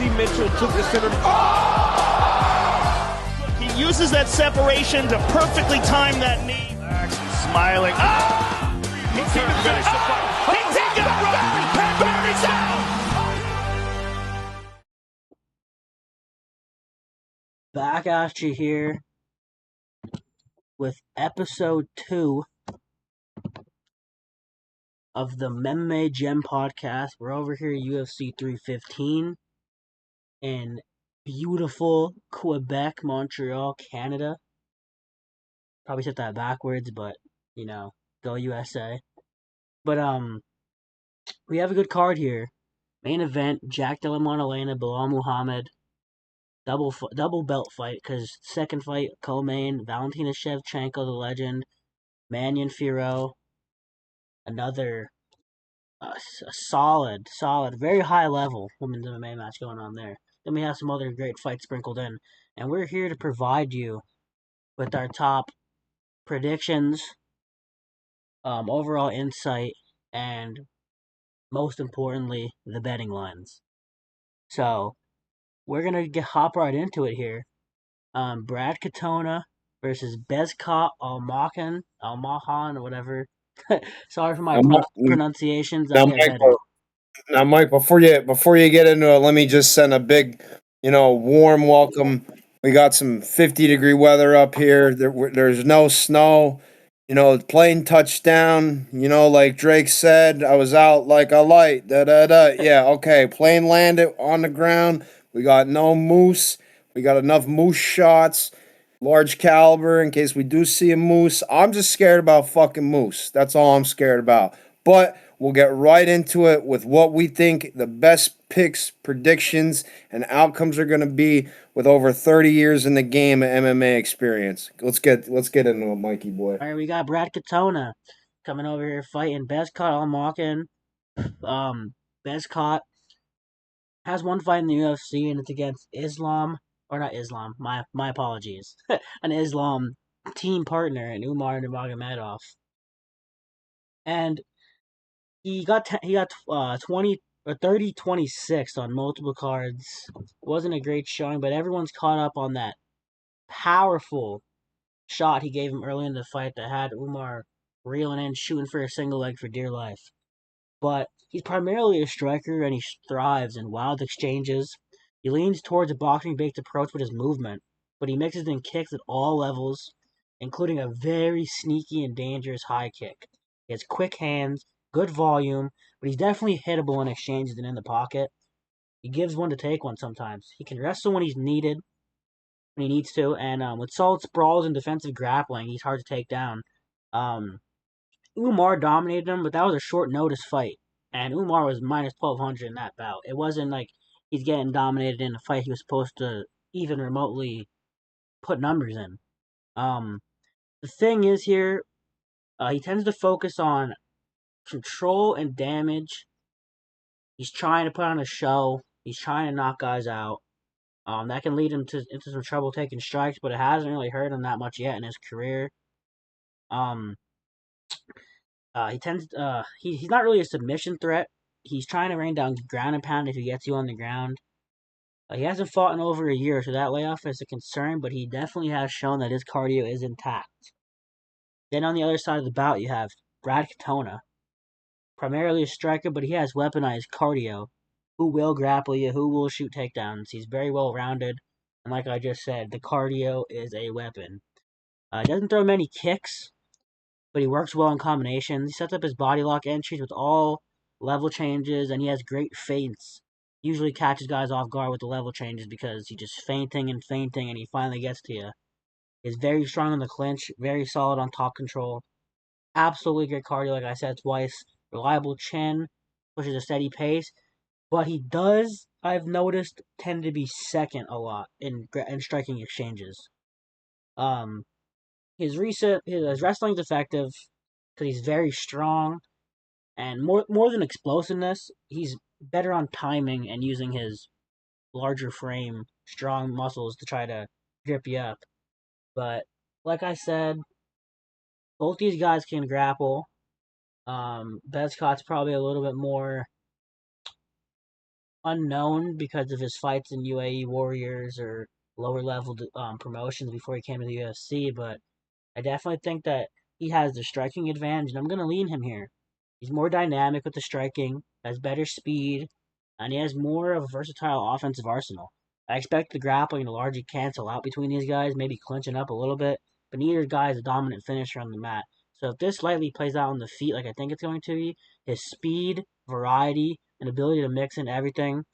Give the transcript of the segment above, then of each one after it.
see Mitchell took the center. Oh! He uses that separation to perfectly time that knee. Smiling. Oh! He couldn't finish the fight. He's got Barry's out! Back at you here with episode 2 of the MMA Gem podcast. We're over here at UFC 315 in beautiful Quebec, Montreal, Canada. Probably said that backwards, but you know, go USA. But we have a good card here. Main event: Jack Della Maddalena, Belal Muhammad. Double belt fight, because second fight, co-main, Valentina Shevchenko, the legend, Mannion Fiorot. Another solid, very high level women's MMA match going on there. Then we have some other great fights sprinkled in. And we're here to provide you with our top predictions, overall insight, and most importantly, the betting lines. So, we're going to hop right into it here. Brad Katona versus Bezkat Almakhan, or whatever. Sorry for my pronunciations. Now, Mike, before you get into it, let me just send a big, warm welcome. We got some 50-degree weather up here. There's no snow. Plane touchdown. Like Drake said, I was out like a light. Yeah, okay. Plane landed on the ground. We got no moose. We got enough moose shots. Large caliber in case we do see a moose. I'm just scared about fucking moose. That's all I'm scared about. But we'll get right into it with what we think the best picks, predictions, and outcomes are going to be with over 30 years in the game of MMA experience. Let's get into it, Mikey boy. All right, we got Brad Katona coming over here fighting Bezkat Almakhan. Bezkat has one fight in the UFC, and it's against my apologies, an Islam team partner in Umar Nurmagomedov. And he got 30-26 on multiple cards. Wasn't a great showing, but everyone's caught up on that powerful shot he gave him early in the fight that had Umar reeling in, shooting for a single leg for dear life. But he's primarily a striker, and he thrives in wild exchanges. He leans towards a boxing-based approach with his movement, but he mixes in kicks at all levels, including a very sneaky and dangerous high kick. He has quick hands, good volume, but he's definitely hittable in exchanges and in the pocket. He gives one to take one sometimes. He can wrestle when he needs to, and with solid sprawls and defensive grappling, he's hard to take down. Umar dominated him, but that was a short notice fight, and Umar was minus 1,200 in that bout. It wasn't like he's getting dominated in a fight he was supposed to even remotely put numbers in. The thing is here, he tends to focus on control and damage. He's trying to put on a show. He's trying to knock guys out. That can lead him into some trouble taking strikes, but it hasn't really hurt him that much yet in his career. He's not really a submission threat. He's trying to rain down ground and pound if he gets you on the ground. He hasn't fought in over a year, so that layoff is a concern, but he definitely has shown that his cardio is intact. Then on the other side of the bout, you have Brad Katona. Primarily a striker, but he has weaponized cardio. Who will grapple you, who will shoot takedowns. He's very well rounded, and like I just said, the cardio is a weapon. He doesn't throw many kicks, but he works well in combinations. He sets up his body lock entries with all level changes, and he has great feints. Usually catches guys off guard with the level changes because he's just feinting, and he finally gets to you. He's very strong in the clinch, very solid on top control. Absolutely great cardio, like I said twice. Reliable chin, pushes a steady pace. But he does, I've noticed, tend to be second a lot in striking exchanges. His wrestling's effective because he's very strong, and more than explosiveness, he's better on timing and using his larger frame, strong muscles to try to grip you up. But like I said, both these guys can grapple. Bezkat's probably a little bit more unknown because of his fights in UAE Warriors or lower level promotions before he came to the UFC, but I definitely think that he has the striking advantage, and I'm going to lean him here. He's more dynamic with the striking, has better speed, and he has more of a versatile offensive arsenal. I expect the grappling to largely cancel out between these guys, maybe clinching up a little bit, but neither guy is a dominant finisher on the mat. So if this lightly plays out on the feet like I think it's going to be, his speed, variety, and ability to mix in everything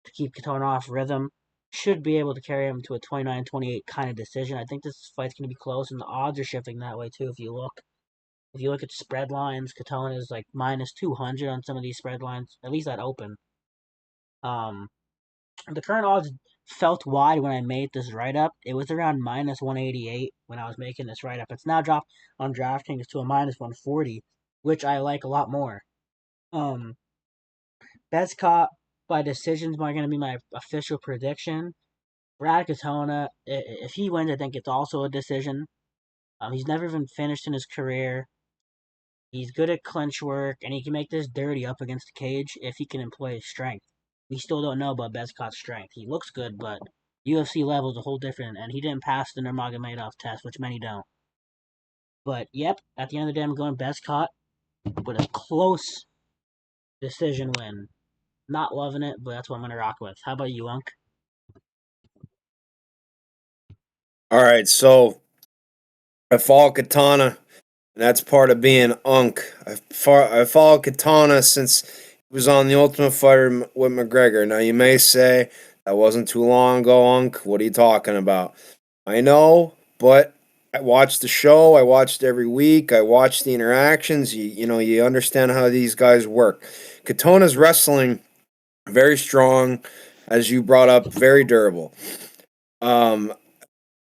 to keep Katona off rhythm should be able to carry him to a 29-28 kind of decision. I think this fight's going to be close, and the odds are shifting that way too. If you look at spread lines, Katona is like minus 200 on some of these spread lines, at least at open. The current odds felt wide when I made this write-up. It was around minus 188 when I was making this write-up. It's now dropped on DraftKings to a minus 140, which I like a lot more. Best caught by decisions are going to be my official prediction. Brad Katona, if he wins, I think it's also a decision. He's never even finished in his career. He's good at clinch work, and he can make this dirty up against the cage if he can employ his strength. We still don't know about Bezkot's strength. He looks good, but UFC level is a whole different, and he didn't pass the Nurmagomedov test, which many don't. But, yep, at the end of the day, I'm going Bezkot with a close decision win. Not loving it, but that's what I'm going to rock with. How about you, Unc? All right, so I follow Katana. That's part of being Unc. I followed Katana since he was on the Ultimate Fighter with McGregor. Now, you may say, that wasn't too long ago, Unc. What are you talking about? I know, but I watched the show. I watched every week. I watched the interactions. You understand how these guys work. Katona's wrestling, very strong, as you brought up, very durable. The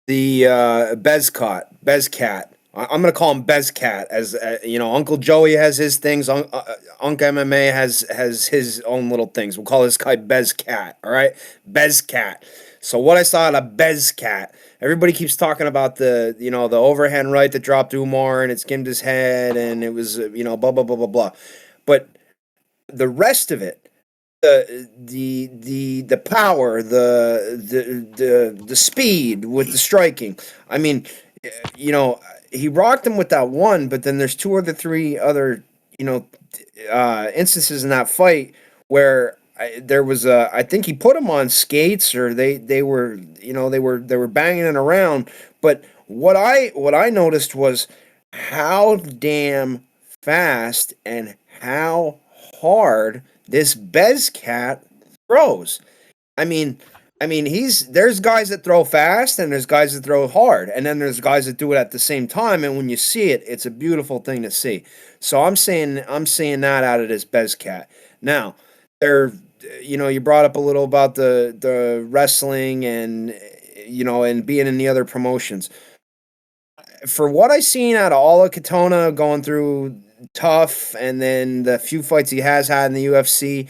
Bezcat. I'm going to call him Bezcat, as Uncle Joey has his things. UncMMA has his own little things. We'll call this guy Bezcat. All right, Bezcat. So what I saw out of Bezcat, everybody keeps talking about the overhand right that dropped Umar and it skimmed his head and it was blah blah blah blah blah, but the rest of it, the power, the speed with the striking. I mean, he rocked him with that one, but then there's three other instances in that fight where there was I think he put him on skates, or they were banging it around. But what I noticed was how damn fast and how hard this Bezcat throws. I mean, there's guys that throw fast and there's guys that throw hard, and then there's guys that do it at the same time. And when you see it, it's a beautiful thing to see. So I'm saying that out of this Bezcat. Now, you brought up a little about the wrestling and and being in the other promotions. For what I've seen out of all of Katona, going through tough, and then the few fights he has had in the UFC,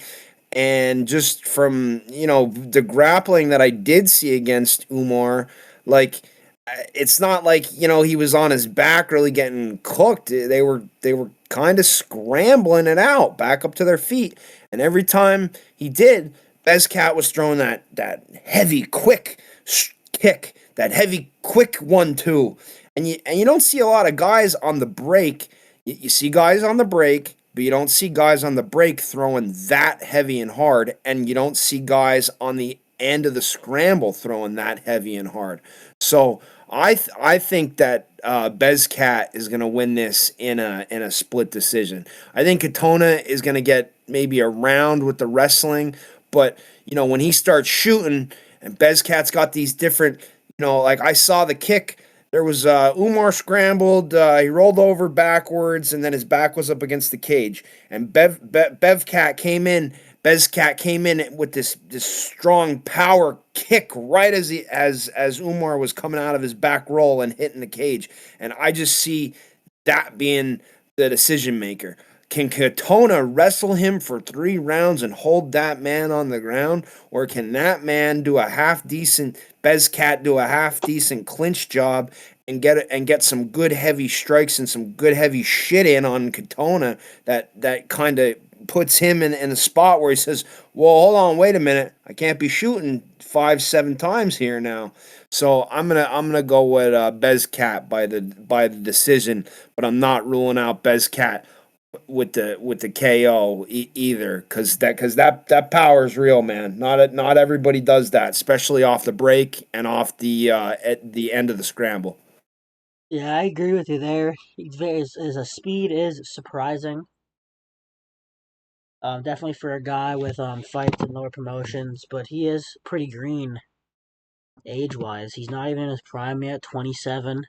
and just from the grappling that I did see against Umar, like, it's not like he was on his back really getting cooked. They were kind of scrambling it out back up to their feet, and every time he did, Bezcat was throwing that heavy quick kick, that heavy quick 1-2, and you don't see a lot of guys on the break. You see guys on the break, but you don't see guys on the break throwing that heavy and hard, and you don't see guys on the end of the scramble throwing that heavy and hard. So I think that Bezcat is going to win this in a split decision. I think Katona is going to get maybe a round with the wrestling, but when he starts shooting, and Bezcat's got these different, like I saw the kick. There was Umar scrambled, he rolled over backwards, and then his back was up against the cage. And Bezcat came in with this strong power kick right as Umar was coming out of his back roll and hitting the cage. And I just see that being the decision maker. Can Katona wrestle him for 3 rounds and hold that man on the ground? Or can that man do a half-decent, Bezcat do a half-decent clinch job and get some good heavy strikes and some good heavy shit in on Katona that kind of puts him in a spot where he says, well, hold on, wait a minute. I can't be shooting 5-7 times here now. So I'm gonna go with Bezcat by the decision, but I'm not ruling out Bezcat with the KO either, because that power is real, man. Not everybody does that, especially off the break and off the at the end of the scramble. Yeah, I agree with you there. His speed is surprising. Definitely for a guy with fights and lower promotions, but he is pretty green age-wise. He's not even in his prime yet, 27.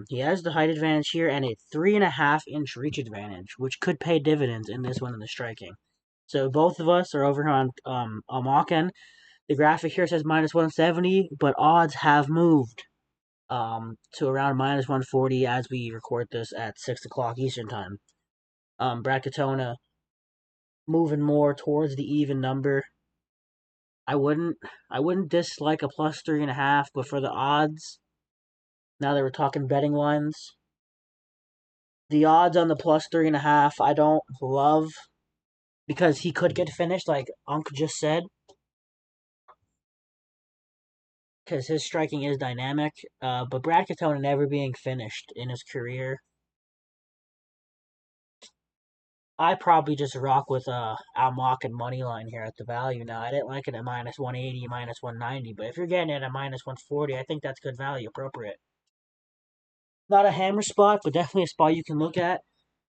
He has the height advantage here and a 3.5-inch reach advantage, which could pay dividends in this one in the striking. So both of us are over here on Almakhan. The graphic here says -170, but odds have moved to around -140 as we record this at 6 o'clock Eastern time. Brad Katona moving more towards the even number. I wouldn't dislike a +3.5, but for the odds, now that we're talking betting lines, the odds on the +3.5 I don't love, because he could get finished, like Unc just said, because his striking is dynamic. But Brad Katona never being finished in his career, I probably just rock with Almakhan money line here at the value. Now, I didn't like it at -180, -190, but if you're getting it at -140, I think that's good value, appropriate. Not a hammer spot, but definitely a spot you can look at.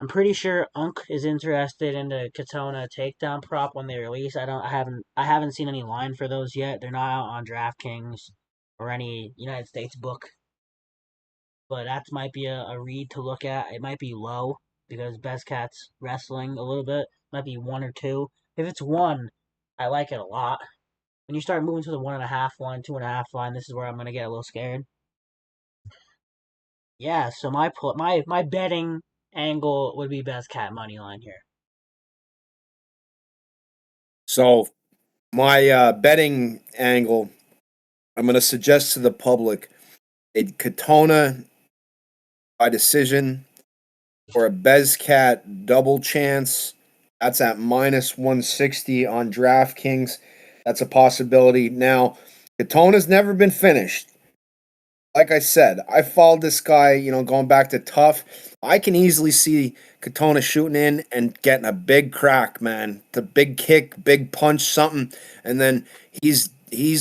I'm pretty sure Unc is interested in the Katona takedown prop when they release. I haven't seen any line for those yet. They're not out on DraftKings or any United States book, but that might be a read to look at. It might be low because Bezcat's wrestling a little bit. Might be 1 or 2. If it's 1, I like it a lot. When you start moving to the 1.5 line, 2.5 line, this is where I'm gonna get a little scared. Yeah, so my betting angle would be Bezcat money line here. So my betting angle, I'm going to suggest to the public a Katona by decision or a Bezcat double chance. That's at -160 on DraftKings. That's a possibility. Now, Katona's never been finished. Like I said, I followed this guy, going back to tough. I can easily see Katona shooting in and getting a big crack, man. The big kick, big punch, something, and then he's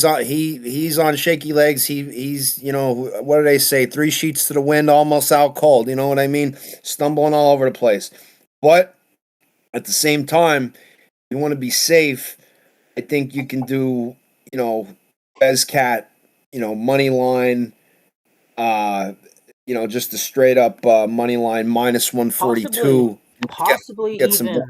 on shaky legs. He's what do they say? 3 sheets to the wind, almost out cold. You know what I mean? Stumbling all over the place. But at the same time, you want to be safe. I think you can do Bezcat, money line. Just a straight up money line -142. Possibly Get some. even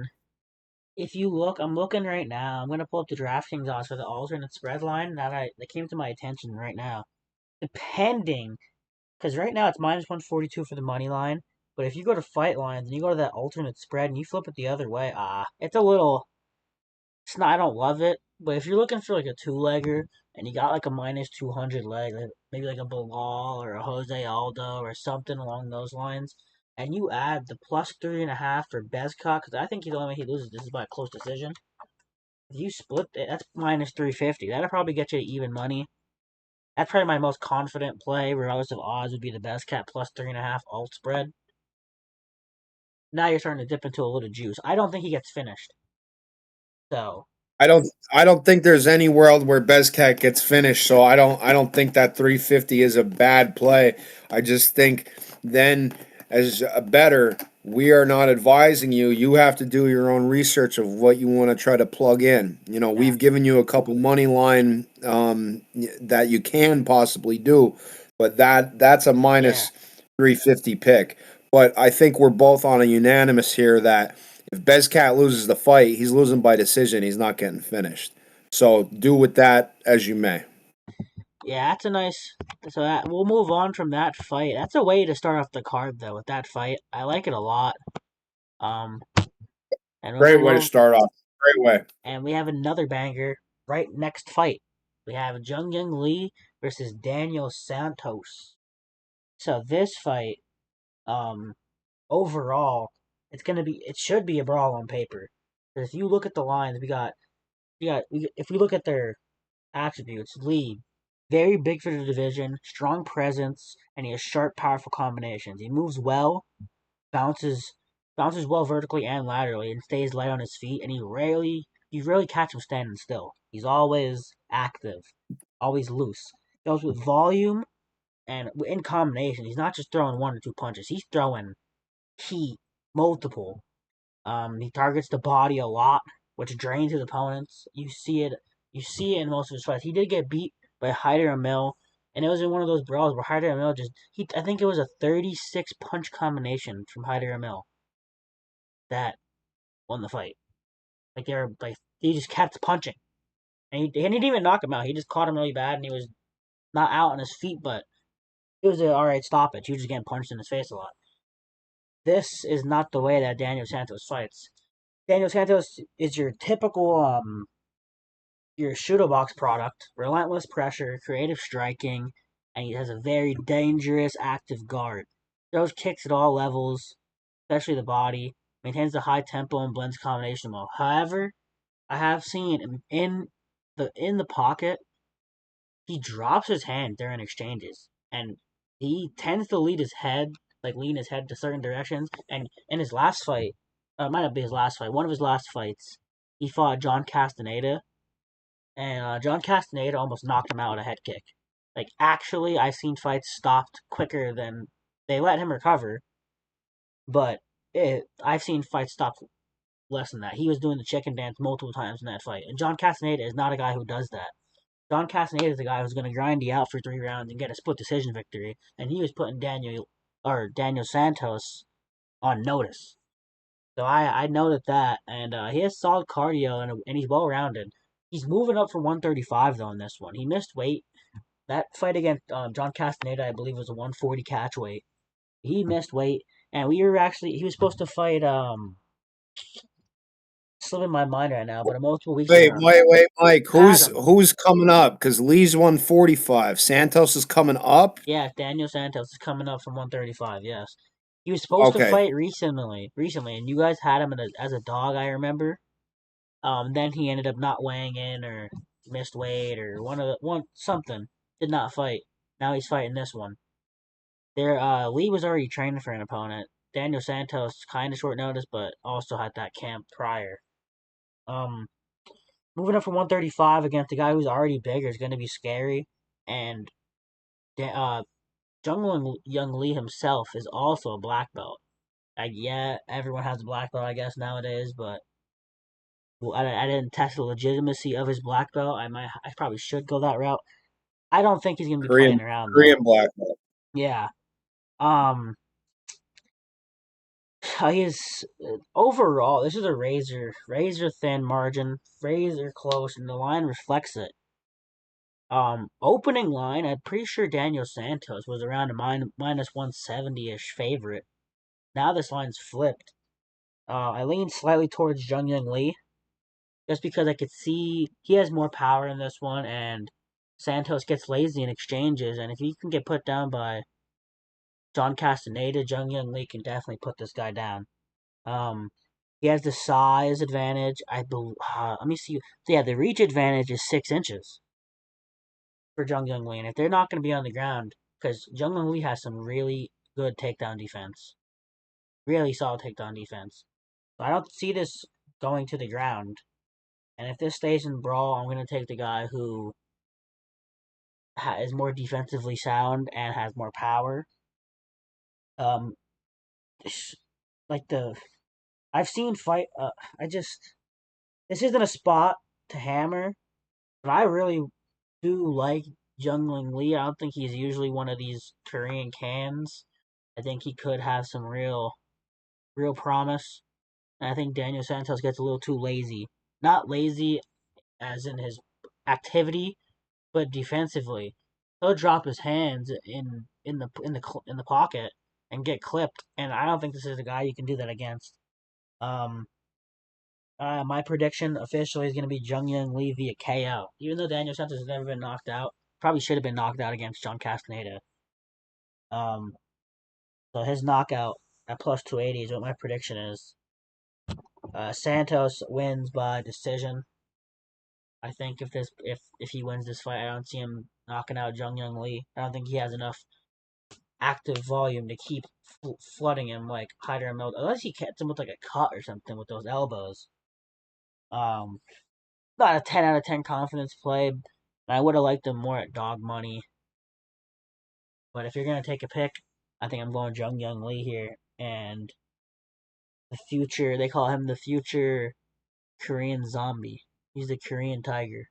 if you look, I'm looking right now. I'm gonna pull up the DraftKings odds for the alternate spread line that came to my attention right now. Depending, because right now it's -142 for the money line, but if you go to fight lines and you go to that alternate spread and you flip it the other way, it's a little. It's not. I don't love it, but if you're looking for like a 2-legger and you got like a -200 leg, like maybe like a Bilal or a Jose Aldo or something along those lines, and you add the +3.5 for Bezcock, because I think the only way he loses this is by a close decision. If you split it, that's -350. That'll probably get you even money. That's probably my most confident play, regardless of odds, would be the Bezcat +3.5 alt spread. Now you're starting to dip into a little juice. I don't think he gets finished. So I don't think there's any world where Bezcat gets finished, so I don't think that 350 is a bad play. I just think then as a bettor, we are not advising you. You have to do your own research of what you want to try to plug in. We've given you a couple money line that you can possibly do, but that's a -350 pick. But I think we're both on a unanimous here that if Bezcat loses the fight, he's losing by decision. He's not getting finished. So do with that as you may. yeah, that's a nice. So we'll move on from that fight. That's a way to start off the card, though. With that fight, I like it a lot. Um, and we'll Great move way to on. start off. Great way. And we have another banger right next fight. We have Jung Young Lee versus Daniel Santos. So this fight, overall, it should be a brawl on paper. Because if you look at the lines, if we look at their attributes, Lee, very big for the division, strong presence, and he has sharp, powerful combinations. He moves well, bounces well vertically and laterally, and stays light on his feet. And you rarely catch him standing still. He's always active, always loose. Goes with volume and in combination. He's not just throwing 1 or 2 punches. He's throwing heat, multiple. He targets the body a lot, which drains his opponents. You see it in most of his fights. He did get beat by Hyder Amil, and it was in one of those brawls where Hyder Amil I think it was a 36 punch combination from Hyder Amil that won the fight. He just kept punching, and he didn't even knock him out. He just caught him really bad, and he was not out on his feet, but it was alright stoppage. He was just getting punched in his face a lot. This is not the way that Daniel Santos fights. Daniel Santos is your typical your shooter box product, relentless pressure, creative striking, and he has a very dangerous active guard. Throws kicks at all levels, especially the body, maintains a high tempo and blends combination well. However, I have seen in the pocket, he drops his hand during exchanges, and he tends to lean his head to certain directions. And in his last fight, it might not be his last fight, one of his last fights, he fought John Castaneda, and John Castaneda almost knocked him out with a head kick. Actually, I've seen fights stopped quicker than they let him recover, but I've seen fights stopped less than that. He was doing the chicken dance multiple times in that fight, and John Castaneda is not a guy who does that. John Castaneda is the guy who's going to grind you out for 3 rounds and get a split decision victory, and he was putting Daniel Santos on notice. So I noted that, and he has solid cardio, and he's well-rounded. He's moving up from 135, though, in this one. He missed weight. That fight against John Castaneda, I believe, was a 140 catch weight. He missed weight, and he was supposed to fight, slipping my mind right now, but multiple weeks ago. Wait, Mike. Who's coming up? Because Lee's 145. Santos is coming up? Yeah, Daniel Santos is coming up from 135, yes. He was supposed to fight recently, and you guys had him as a dog, I remember. Then he ended up not weighing in or missed weight or something. Did not fight. Now he's fighting this one. Lee was already training for an opponent. Daniel Santos, kind of short notice, but also had that camp prior. Moving up from 135 against a guy who's already bigger is going to be scary. And Young Lee himself is also a black belt. Yeah, everyone has a black belt, I guess, nowadays, but I didn't test the legitimacy of his black belt. I probably should go that route. I don't think he's going to be playing around. Korean black belt. Yeah. Overall, this is a razor thin margin, razor close, and the line reflects it. Opening line, I'm pretty sure Daniel Santos was around a minus 170-ish favorite. Now this line's flipped. I lean slightly towards Jung Young Lee, just because I could see he has more power in this one, and Santos gets lazy in exchanges, and if he can get put down by John Castaneda, Jung Young Lee can definitely put this guy down. He has the size advantage. Let me see. So yeah, the reach advantage is 6 inches for Jung Young Lee, and if they're not going to be on the ground, because Jung Young Lee has some really good takedown defense, really solid takedown defense. So I don't see this going to the ground. And if this stays in brawl, I'm going to take the guy who is more defensively sound and has more power. I've seen fight. This isn't a spot to hammer, but I really do like Jung Young Lee. I don't think he's usually one of these Korean cans. I think he could have some real promise. And I think Daniel Santos gets a little too lazy. Not lazy as in his activity, but defensively. He'll drop his hands in the pocket and get clipped, and I don't think this is a guy you can do that against. My prediction officially is going to be Jung Young Lee via KO. Even though Daniel Santos has never been knocked out, probably should have been knocked out against John Castaneda. So his knockout at plus 280 is what my prediction is. Santos wins by decision. I think if he wins this fight, I don't see him knocking out Young Lee. I don't think he has enough active volume to keep flooding him like Hyder and Mallot, unless he gets him with like a cut or something with those elbows. Not a 10 out of 10 confidence play. I would have liked him more at dog money. But if you're gonna take a pick, I think I'm going Young Lee here. And the future, they call him the future Korean zombie. He's the Korean tiger.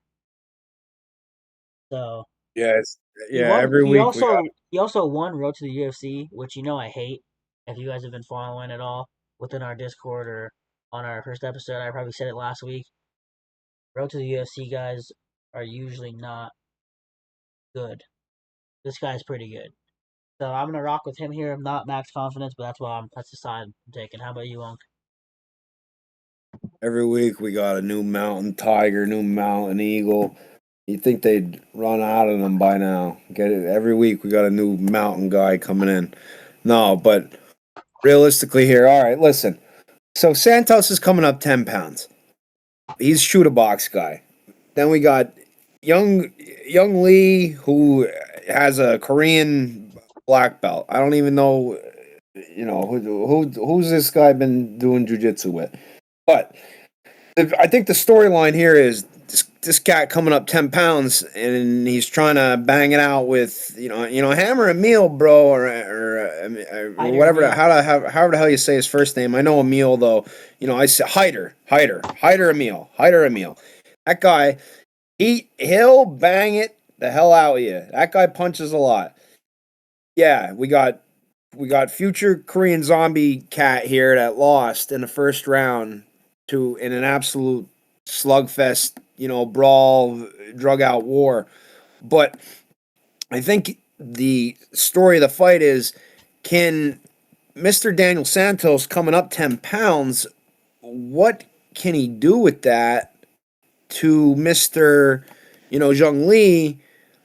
So Yes, he yeah. won. Every week we got He also won Road to the UFC, which I hate. If you guys have been following at all within our Discord or on our first episode, I probably said it last week. Road to the UFC guys are usually not good. This guy's pretty good. So I'm gonna rock with him here. I'm not max confidence, but that's the side I'm taking. How about you, Unc? every week we got a new mountain tiger, new mountain eagle. You think they'd run out of them by now? Get it? Every week we got a new mountain guy coming in. No, but realistically here, all right, listen. So Santos is coming up 10 pounds. He's shoot a box guy. Then we got young Lee, who has a Korean black belt. I don't even know, who's this guy been doing jujitsu with. But I think the storyline here is this cat coming up 10 pounds and he's trying to bang it out with Hammer Emil, bro, or whatever. However the hell you say his first name. I know Emil though. I say Hyder Emil. That guy, he'll bang it the hell out of you. That guy punches a lot. Yeah, we got future Korean zombie cat here that lost in the first round in an absolute slugfest, brawl, drug out war. But I think the story of the fight is, can Mr. Daniel Santos coming up 10 pounds, what can he do with that to Mr. Zhang Li,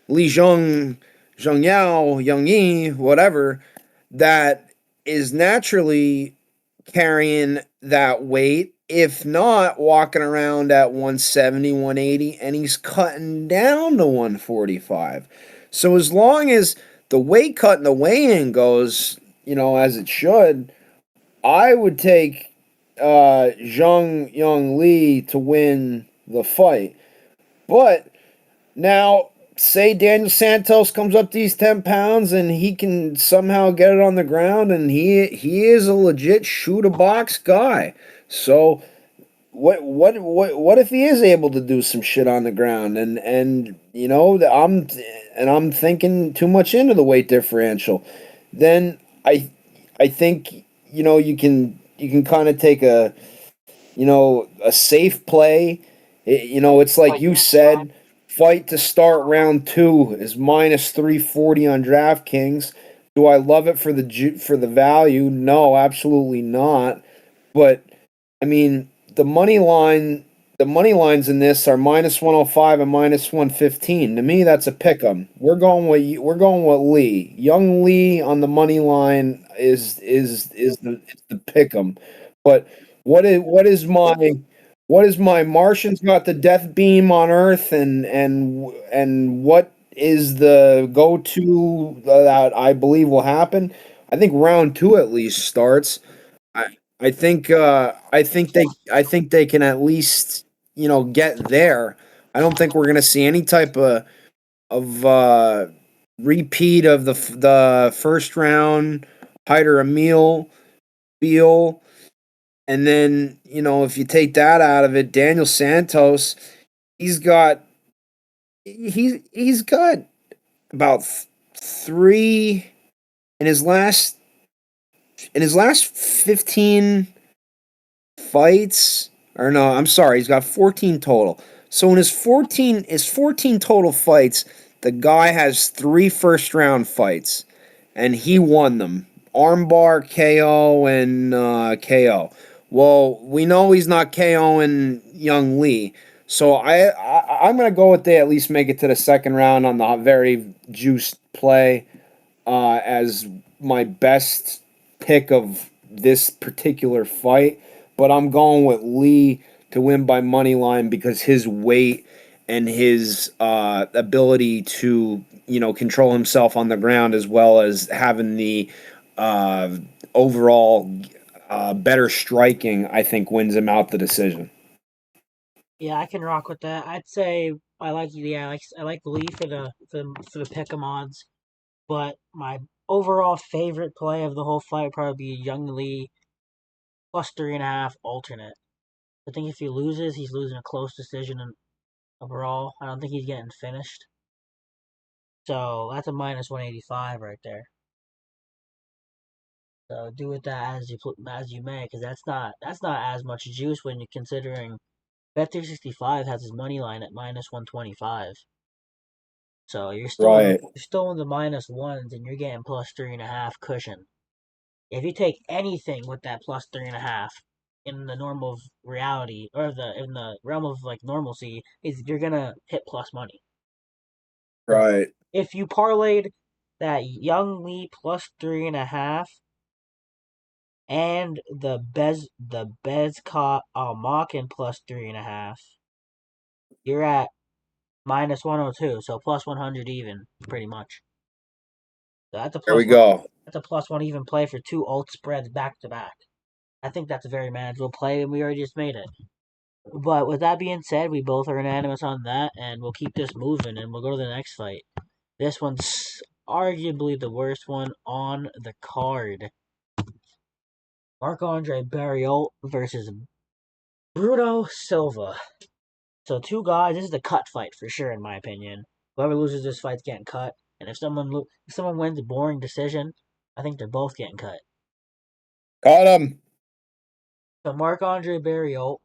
Zhang Yao, Yang Yi, whatever, that is naturally carrying that weight, if not walking around at 170, 180, and he's cutting down to 145. So as long as the weight cut and the weigh-in goes, as it should, I would take Young Lee to win the fight. But now, say Daniel Santos comes up these 10 pounds and he can somehow get it on the ground, and he is a legit shoot-a-box guy. So what if he is able to do some shit on the ground? And I'm thinking too much into the weight differential. Then I think you can kind of take a safe play. It's like you said, fight to start round 2 is minus 340 on DraftKings. Do I love it for the value? No, absolutely not. But I mean, the money lines in this are minus 105 and minus 115. To me, that's a pick 'em. We're going with Lee. Young Lee on the money line is the pick 'em. But what is my Martians got the death beam on Earth, and what is the go-to that I believe will happen? I think round 2 at least starts. I think they can at least get there. I don't think we're gonna see any type of repeat of the first round Hyder Emil feel. And then, if you take that out of it, Daniel Santos, he's got about 3 in his last 15 fights. Or no, I'm sorry, he's got 14 total. So in his 14 total fights, the guy has 3 first round fights, and he won them. Armbar, KO, and KO. Well, we know he's not KOing Young Lee. So I'm going to go with they at least make it to the second round on the very juiced play as my best pick of this particular fight, but I'm going with Lee to win by money line because his weight and his ability to control himself on the ground, as well as having the overall better striking, I think wins him out the decision. Yeah, I can rock with that. I'd say I like Lee for the pick'em odds, but my overall favorite play of the whole fight would probably be Young Lee plus 3.5 alternate. I think if he loses, he's losing a close decision in a brawl. I don't think he's getting finished. So that's a minus 185 right there. So do with that as you may, because that's not as much juice when you're considering Bet365 has his money line at minus 125. So Right. you're still in the minus ones, and you're getting plus 3.5 cushion. If you take anything with that plus 3.5 in the normal reality or in the realm of like normalcy, is you're gonna hit plus money. So Right. if you parlayed that Young Lee plus 3.5 and the Bezcott Almakhan plus 3.5, you're at minus 102, so plus 100 even, pretty much. So There we go. that's a plus one even play for two alt spreads back to back. I think that's a very manageable play, and we already just made it. But with that being said, we both are unanimous on that, and we'll keep this moving, and we'll go to the next fight. This one's arguably the worst one on the card. Marc-Andre Barriault versus Bruno Silva. So two guys, this is the cut fight for sure, in my opinion. Whoever loses this fight's getting cut, and if someone wins a boring decision, I think they're both getting cut. Got him. So Marc-Andre Barriault,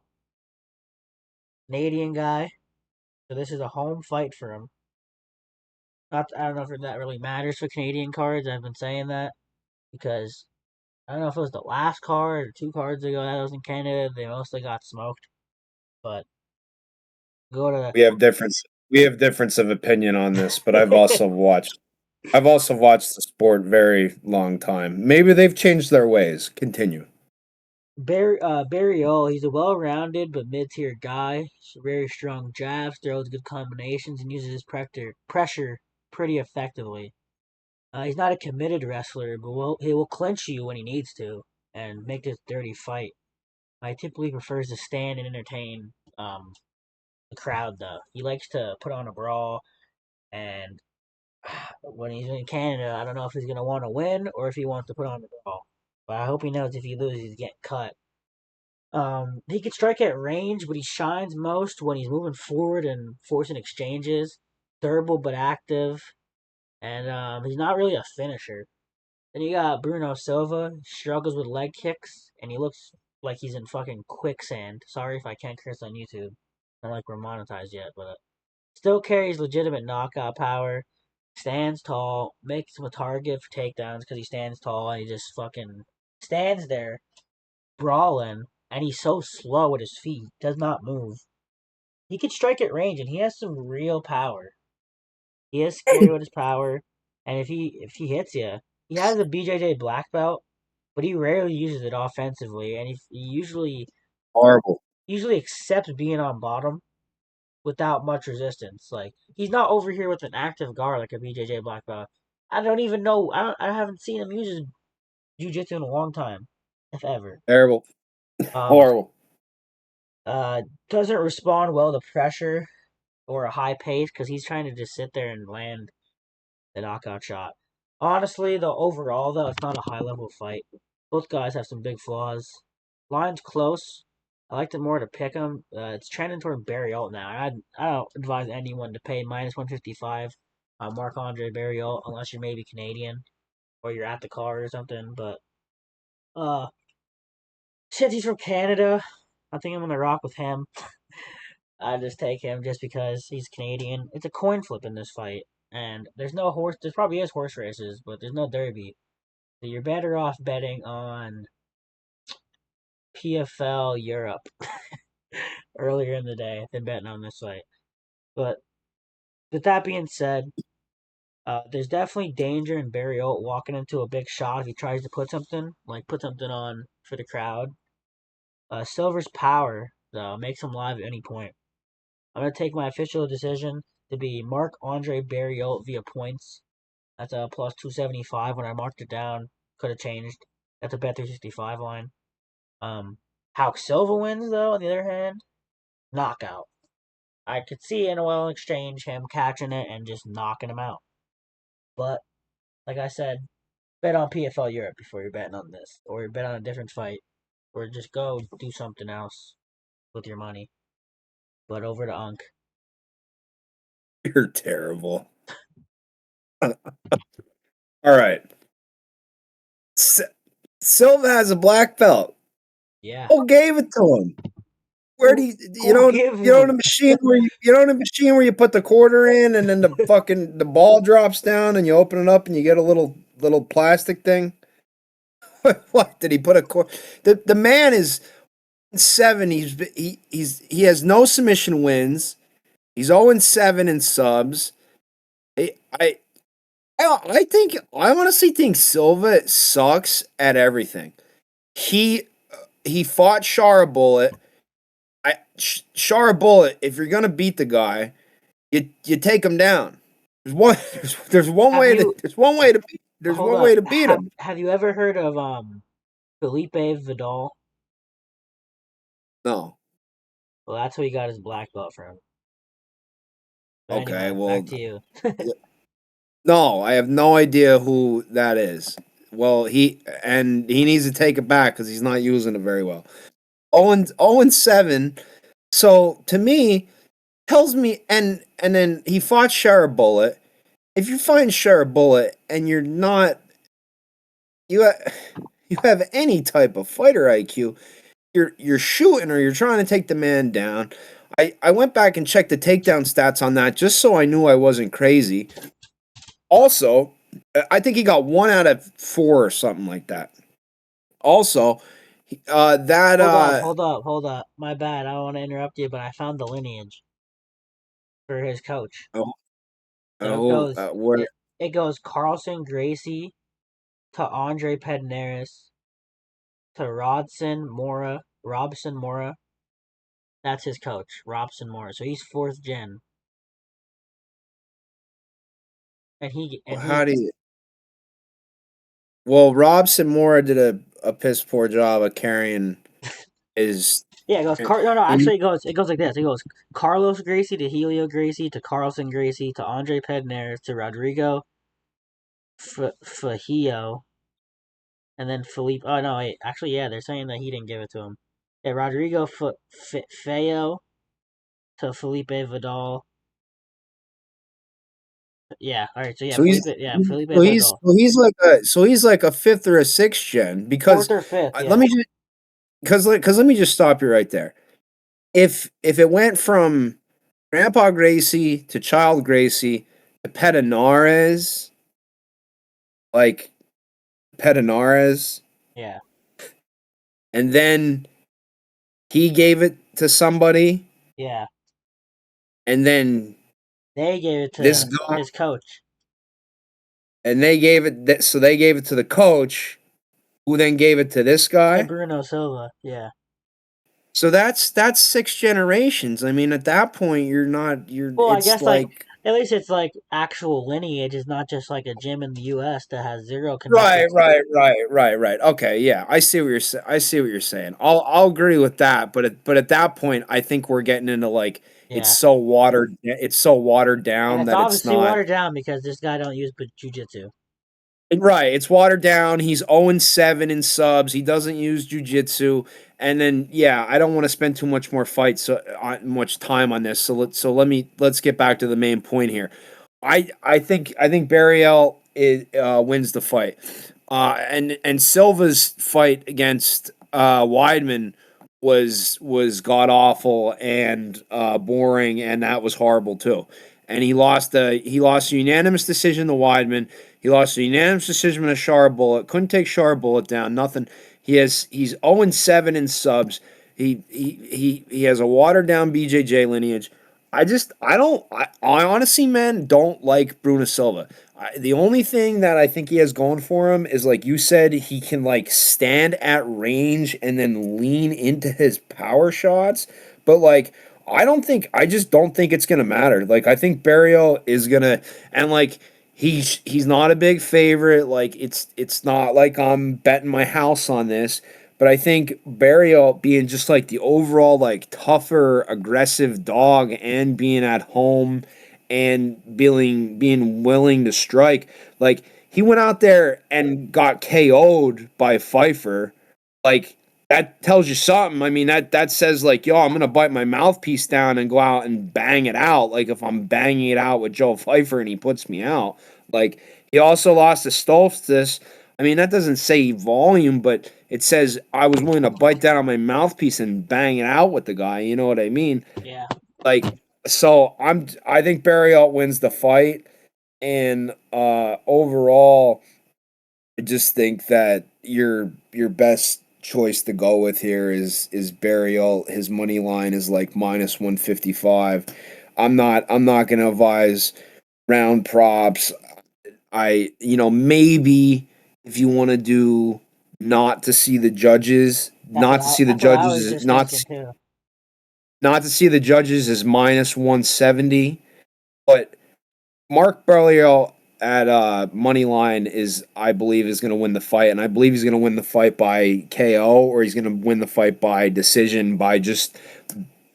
Canadian guy. So this is a home fight for him. I don't know if that really matters for Canadian cards. I've been saying that because I don't know if it was the last card or 2 cards ago that was in Canada. They mostly got smoked. But go to We have difference of opinion on this, but I've also watched the sport very long time. Maybe they've changed their ways. Continue. Barriault. He's a well-rounded but mid-tier guy. He's very strong jabs, throws good combinations, and uses his pressure pretty effectively. He's not a committed wrestler, but he will clinch you when he needs to and make this dirty fight. I typically prefers to stand and entertain the crowd, though. He likes to put on a brawl, and when he's in Canada, I don't know if he's going to want to win or if he wants to put on the brawl. But I hope he knows if he loses, he's getting cut. He can strike at range, but he shines most when he's moving forward and forcing exchanges. Durable but active, and he's not really a finisher. Then you got Bruno Silva, struggles with leg kicks, and he looks like he's in fucking quicksand. Sorry if I can't curse on YouTube. Not like we're monetized yet, but still carries legitimate knockout power. Stands tall, makes him a target for takedowns because he stands tall and he just fucking stands there brawling. And he's so slow with his feet, does not move. He can strike at range, and he has some real power. He is scary with his power, and if he hits you, he has a BJJ black belt, but he rarely uses it offensively, and he Horrible. usually accepts being on bottom without much resistance. Like he's not over here with an active guard like a BJJ black belt. I don't even know. I haven't seen him use his jiu-jitsu in a long time, if ever. Terrible. Um, Horrible. doesn't respond well to pressure or a high pace because he's trying to just sit there and land the knockout shot. Honestly, though, overall, though, it's not a high level fight. Both guys have some big flaws. Line's close. I like it more to pick them. It's trending toward Barriault now. I don't advise anyone to pay minus 155 on Marc-Andre Barriault unless you're maybe Canadian or you're at the card or something. But since he's from Canada, I think I'm gonna rock with him. I just take him just because he's Canadian. It's a coin flip in this fight, and there's no horse. There probably is horse races, but there's no derby. So you're better off betting on PFL Europe earlier in the day than betting on this fight. But with that being said, There's definitely danger in Barriault walking into a big shot if he tries to put something on for the crowd. Silver's power, though, makes him live at any point. I'm going to take my official decision to be Marc-Andre Barriault via points. That's a plus 275 when I marked it down. Could have changed. That's a bet 365 line. How Silva wins, though, on the other hand, knockout. I could see in a well exchange him catching it and just knocking him out. But, like I said, bet on PFL Europe before you're betting on this. Or you bet on a different fight. Or just go do something else with your money. But over to Unc. You're terrible. All right. Silva has a black belt. Yeah. Who gave it to him? Where do you know the machine where you put the quarter in and then the ball drops down and you open it up and you get a little plastic thing? What did he put a quarter? The man is 7. He has no submission wins. He's 0-7 in subs. I honestly think Silva sucks at everything. He fought Shara Bullet. Shara Bullet, if you're gonna beat the guy, you take him down. There's one way to beat him. Have you ever heard of Felipe Vidal? No. Well, that's who he got his black belt from. But Okay, anyway, well, back to you. No, I have no idea who that is. Well, he needs to take it back because he's not using it very well. 0-7. So to me, tells me and then he fought Shara Bullet. If you find Shara Bullet and you're not you have any type of fighter IQ, you're shooting or you're trying to take the man down. I went back and checked the takedown stats on that just so I knew I wasn't crazy. Also, I think he got 1 out of 4 or something like that. Also, Hold up. My bad. I don't want to interrupt you, but I found the lineage for his coach. It goes Carlson Gracie to Andre Pedneris to Robson Mora. That's his coach, Robson Mora. So he's 4th gen. Well, Robson Mora did a piss poor job of carrying his. Yeah, it goes. Actually, it goes like this. It goes Carlos Gracie to Helio Gracie to Carlson Gracie to Andre Pedneris to Rodrigo Fajio, and then Felipe. Oh no, wait. Actually, yeah, they're saying that he didn't give it to him. Yeah, Rodrigo Feo to Felipe Vidal. Yeah. All right. So yeah, Felipe Vidal. He's like a 5th or a 6th gen because 4th or 5th. Yeah. Let me just stop you right there. If it went from Grandpa Gracie to Child Gracie to Pedinares, yeah, and then he gave it to somebody, yeah, and then they gave it to his coach, and they gave it to the coach, who then gave it to this guy, Bruno Silva. Yeah. So that's 6 generations. I mean, at that point, I guess like at least it's like actual lineage. It's not just like a gym in the U.S. that has 0 connections. Right. Okay, yeah, I see what you're saying. I'll agree with that. But at that point, I think we're getting into like it's so watered down and it's that obviously it's not watered down because this guy don't use jiu-jitsu. Right, it's watered down. He's 0-7 in subs. He doesn't use jiu-jitsu. And then, yeah, I don't want to spend too much more much time on this. Let's get back to the main point here. I think Barriault wins the fight. And Silva's fight against Weidman was god awful and boring, and that was horrible too. And he lost a unanimous decision to Weidman. He lost a unanimous decision to Shara Bullet. Couldn't take Shara Bullet down. Nothing. He's 0-7 in subs. He has a watered down BJJ lineage. I honestly, man, don't like Bruno Silva. The only thing that I think he has going for him is, like you said, he can like stand at range and then lean into his power shots. But like, I just don't think it's gonna matter. Like, I think Barriault is gonna, and like, he's not a big favorite. Like, it's not like I'm betting my house on this. But I think Barriault being just like the overall like tougher, aggressive dog and being at home and being willing to strike. Like, he went out there and got KO'd by Pfeiffer. Like, that tells you something. I mean, that says like, yo, I'm gonna bite my mouthpiece down and go out and bang it out. Like, if I'm banging it out with Joe Pfeiffer and he puts me out. Like, he also lost to Stoltzfus. I mean, that doesn't say volume, but it says I was willing to bite down on my mouthpiece and bang it out with the guy. You know what I mean? Yeah. Like, so I think Barriault wins the fight, and overall, I just think that your best choice to go with here is Barriault. His money line is like minus 155. I'm not gonna advise round props. Maybe if you want to do not to see the judges, not to see the That's what I was judges, just thinking too. not to see the judges is minus 170, but Mark Barriault at money line I believe is going to win the fight, and I believe he's going to win the fight by KO, or he's going to win the fight by decision by just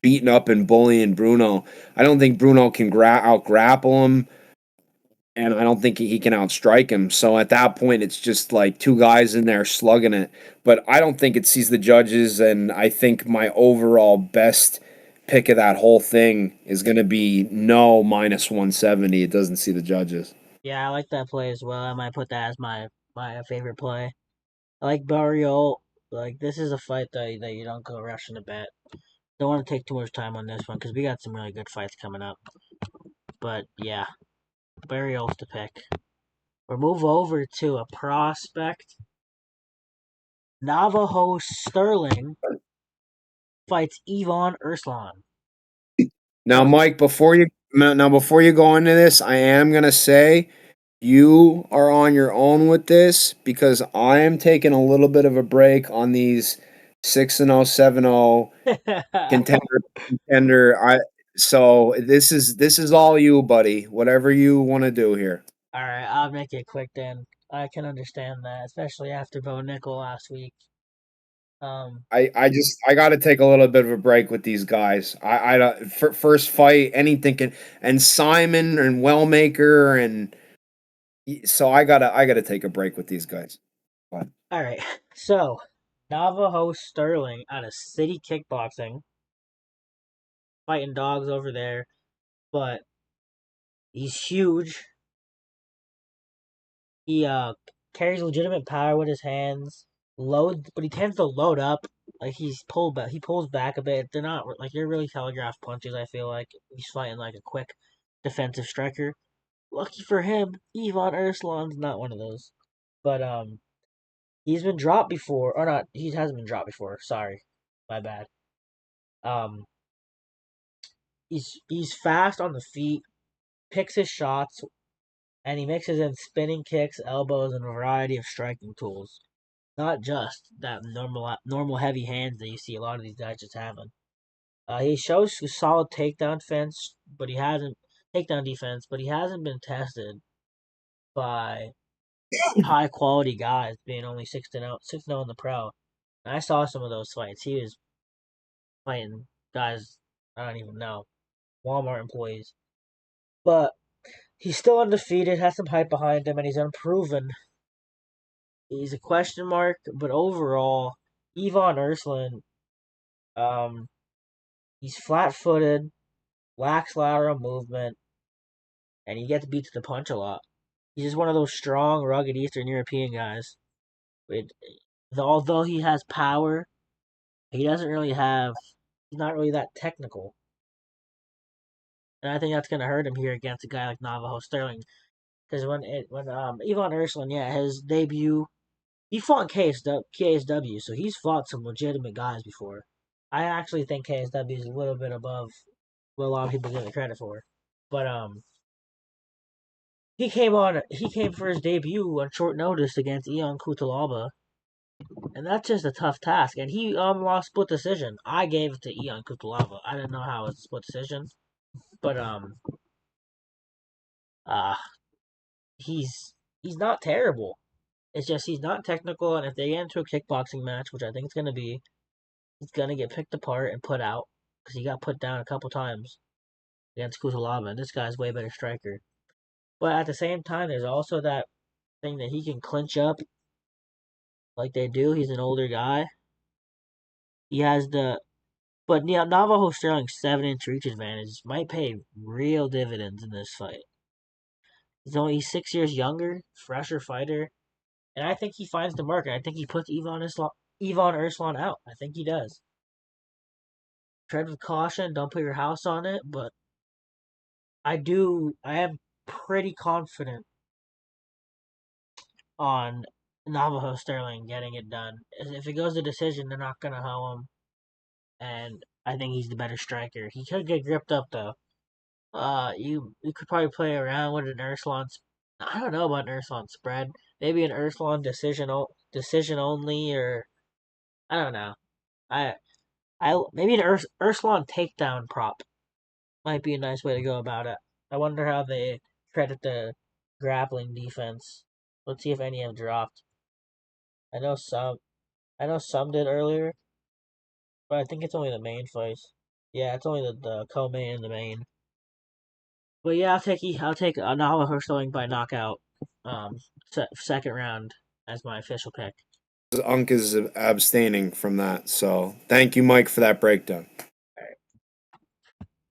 beating up and bullying Bruno. I don't think Bruno can out grapple him, and I don't think he can outstrike him. So at that point, it's just like two guys in there slugging it. But I don't think it sees the judges, and I think my overall best pick of that whole thing is going to be no minus 170. It doesn't see the judges. Yeah, I like that play as well. I might put that as my favorite play. I like Barriault. Like, this is a fight that you don't go rushing to bet. Don't want to take too much time on this one because we got some really good fights coming up. But yeah, Barriault's the pick. We'll move over to a prospect. Navajo Sterling fights Ivan Erslan. Now, Mike, before you go into this, I am gonna say you are on your own with this because I am taking a little bit of a break on these 6-0, 7-0 contender. So this is all you, buddy. Whatever you want to do here. All right, I'll make it quick then. I can understand that, especially after Bo Nickel last week. I got to take a little bit of a break with these guys. I don't first fight anything and Simon and Wellmaker and so I gotta take a break with these guys. All right, so Navajo Sterling out of City Kickboxing, fighting dogs over there, but he's huge. He carries legitimate power with his hands. But he tends to load up. Like, he pulls back a bit. They're not like they're really telegraph punches. I feel like he's fighting like a quick defensive striker. Lucky for him, Ivan Erslan's not one of those. But he's been dropped before, or not? He hasn't been dropped before. Sorry, my bad. Um, he's fast on the feet, picks his shots, and he mixes in spinning kicks, elbows, and a variety of striking tools. Not just that normal heavy hands that you see a lot of these guys just having. He shows solid takedown defense, but he hasn't been tested by high quality guys, being only 6-0 in the pro. And I saw some of those fights. He was fighting guys I don't even know, Walmart employees. But he's still undefeated, has some hype behind him, and he's unproven. He's a question mark, but overall, Ivan Erslan, he's flat-footed, lacks lateral movement, and he gets beat to the punch a lot. He's just one of those strong, rugged Eastern European guys. Although he has power, he doesn't really have. He's not really that technical, and I think that's gonna hurt him here against a guy like Navajo Sterling. Because when Ivan Erslan, yeah, his debut, he fought KSW, so he's fought some legitimate guys before. I actually think KSW is a little bit above what a lot of people give it credit for. But He came for his debut on short notice against Ion Cutelaba, and that's just a tough task. And he lost split decision. I gave it to Ion Cutelaba. I didn't know how it's split decision, but uh he's not terrible. It's just he's not technical, and if they get into a kickboxing match, which I think it's gonna be, he's gonna get picked apart and put out because he got put down a couple times against Cutelaba, and this guy's way better striker. But at the same time, there's also that thing that he can clinch up like they do. He's an older guy. He has but yeah, Navajo Sterling's 7-inch reach advantage might pay real dividends in this fight. He's 6 years younger, fresher fighter, and I think he finds the market. I think he puts Ivan Erslan out. I think he does. Tread with caution. Don't put your house on it, but I am pretty confident on Navajo Sterling getting it done. If it goes to decision, they're not gonna hoe him, and I think he's the better striker. He could get gripped up though. You could probably play around with an Erslan. I don't know about an Erslan spread. Maybe an Erslan decision only, or I don't know. Maybe an Erslan takedown prop might be a nice way to go about it. I wonder how they credit the grappling defense. Let's see if any have dropped. I know some. I know some did earlier, but I think it's only the main fights. Yeah, it's only the co-main and the main. But yeah, I'll take Navajo Sterling by knockout. Second round as my official pick. Unc is abstaining from that, so thank you, Mike, for that breakdown. Right.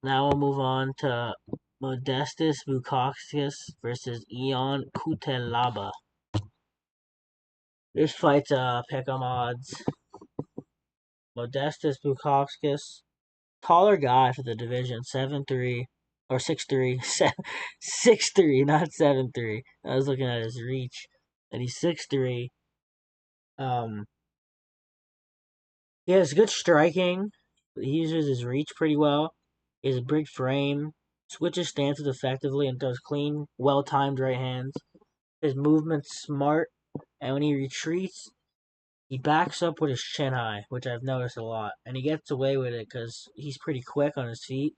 Now we'll move on to Modestus Bukauskas versus Ion Cutelaba. This fight's pick'em odds. Modestus Bukauskas, taller guy for the division, 7'3", or 6'3", 6'3", not 7'3". I was looking at his reach, and he's 6'3". He has good striking. He uses his reach pretty well. He has a big frame, switches stances effectively, and throws clean, well-timed right hands. His movement's smart, and when he retreats, he backs up with his chin high, which I've noticed a lot, and he gets away with it because he's pretty quick on his feet.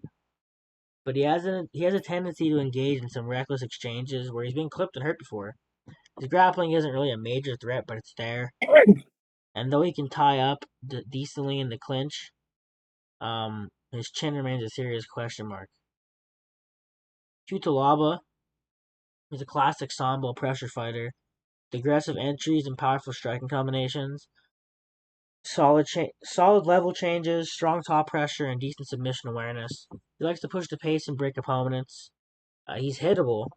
But he has a tendency to engage in some reckless exchanges where he's been clipped and hurt before. His grappling isn't really a major threat, but it's there. And though he can tie up decently in the clinch, his chin remains a serious question mark. Cutelaba is a classic sambo pressure fighter, with aggressive entries and powerful striking combinations. Solid level changes, strong top pressure, and decent submission awareness. He likes to push the pace and break opponents. He's hittable.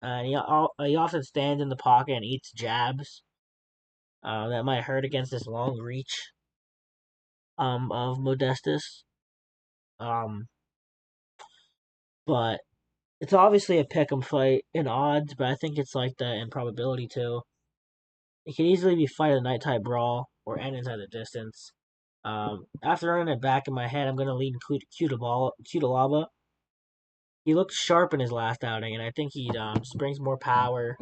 He often stands in the pocket and eats jabs. That might hurt against this long reach of Modestus. But it's obviously a pick'em fight in odds, but I think it's like that in probability too. It could easily be fight of the night type brawl or end inside the distance. After running it back in my head, I'm going to lean Cutelaba. He looked sharp in his last outing, and I think he just brings more power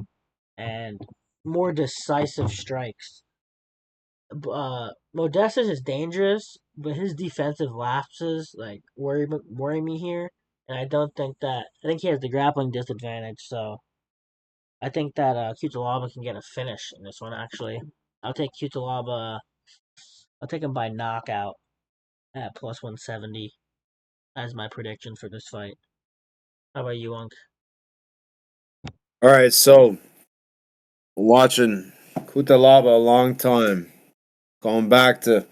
and more decisive strikes. Modestus is dangerous, but his defensive lapses worry me here, and I think he has the grappling disadvantage. So I think that Cutelaba can get a finish in this one. Actually, I'll take Cutelaba. I'll take him by knockout at plus 170 as my prediction for this fight. How about you, Unc? All right, so watching Cutelaba a long time, going back to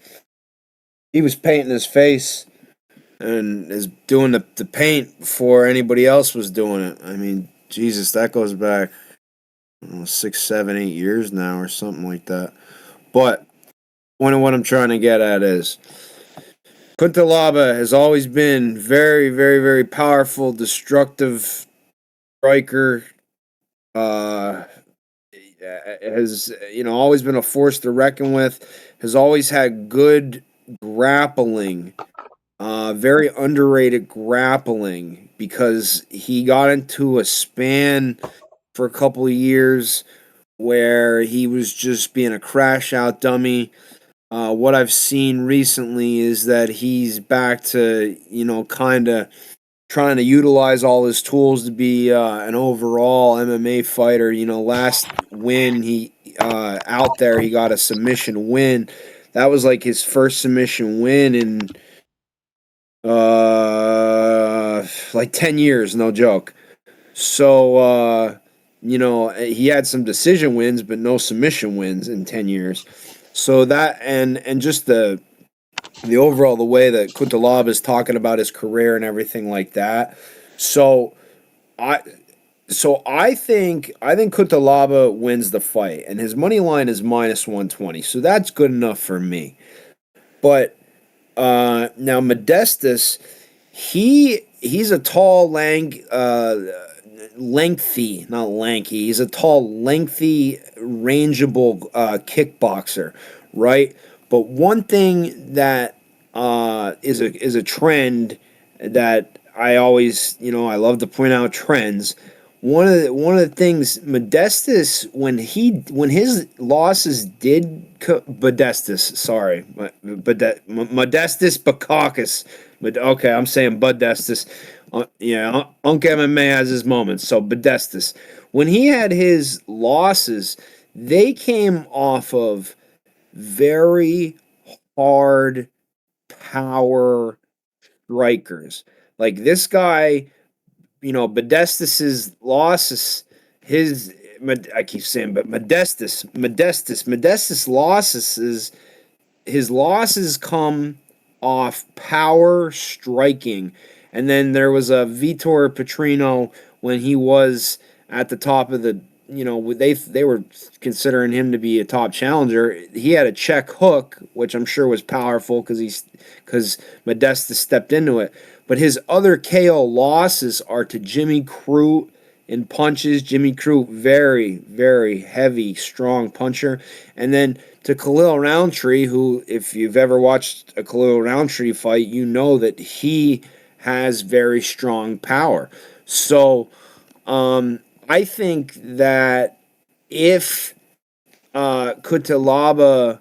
he was painting his face and is doing the paint before anybody else was doing it. I mean, Jesus, that goes back 6, 7, 8 years now or something like that. But one of what I'm trying to get at is Cutelaba has always been very, very, very powerful, destructive striker. Has always been a force to reckon with. Has always had good grappling, very underrated grappling because he got into a span for a couple of years where he was just being a crash out dummy. What I've seen recently is that he's back to, kind of trying to utilize all his tools to be an overall MMA fighter. Last win he out there, he got a submission win. That was like his first submission win in like 10 years, no joke. So, he had some decision wins, but no submission wins in 10 years. So that, and just the overall, the way that Cutelaba is talking about his career and everything like that. So I think Cutelaba wins the fight, and his money line is -120. So that's good enough for me. But now Modestus, he's a tall, lengthy, not lanky. He's a tall, lengthy, rangeable kickboxer, right? But one thing that is a trend that I always, I love to point out trends. One of the things Modestus, when his losses did Modestus, sorry, Modestus Bukauskas. Okay, I'm saying Modestus. UncMMA has his moments. So Modestus, when he had his losses, they came off of very hard power strikers. Like this guy, Modestus's losses, I keep saying, but Modestus losses, his losses come off power striking. And then there was a Vitor Petrino when he was at the top of the, they were considering him to be a top challenger. He had a check hook, which I'm sure was powerful because Modestus stepped into it. But his other KO losses are to Jimmy Crute in punches. Jimmy Crute, very, very heavy, strong puncher. And then to Khalil Roundtree, who, if you've ever watched a Khalil Roundtree fight, you know that he has very strong power. So I think that if Cutelaba,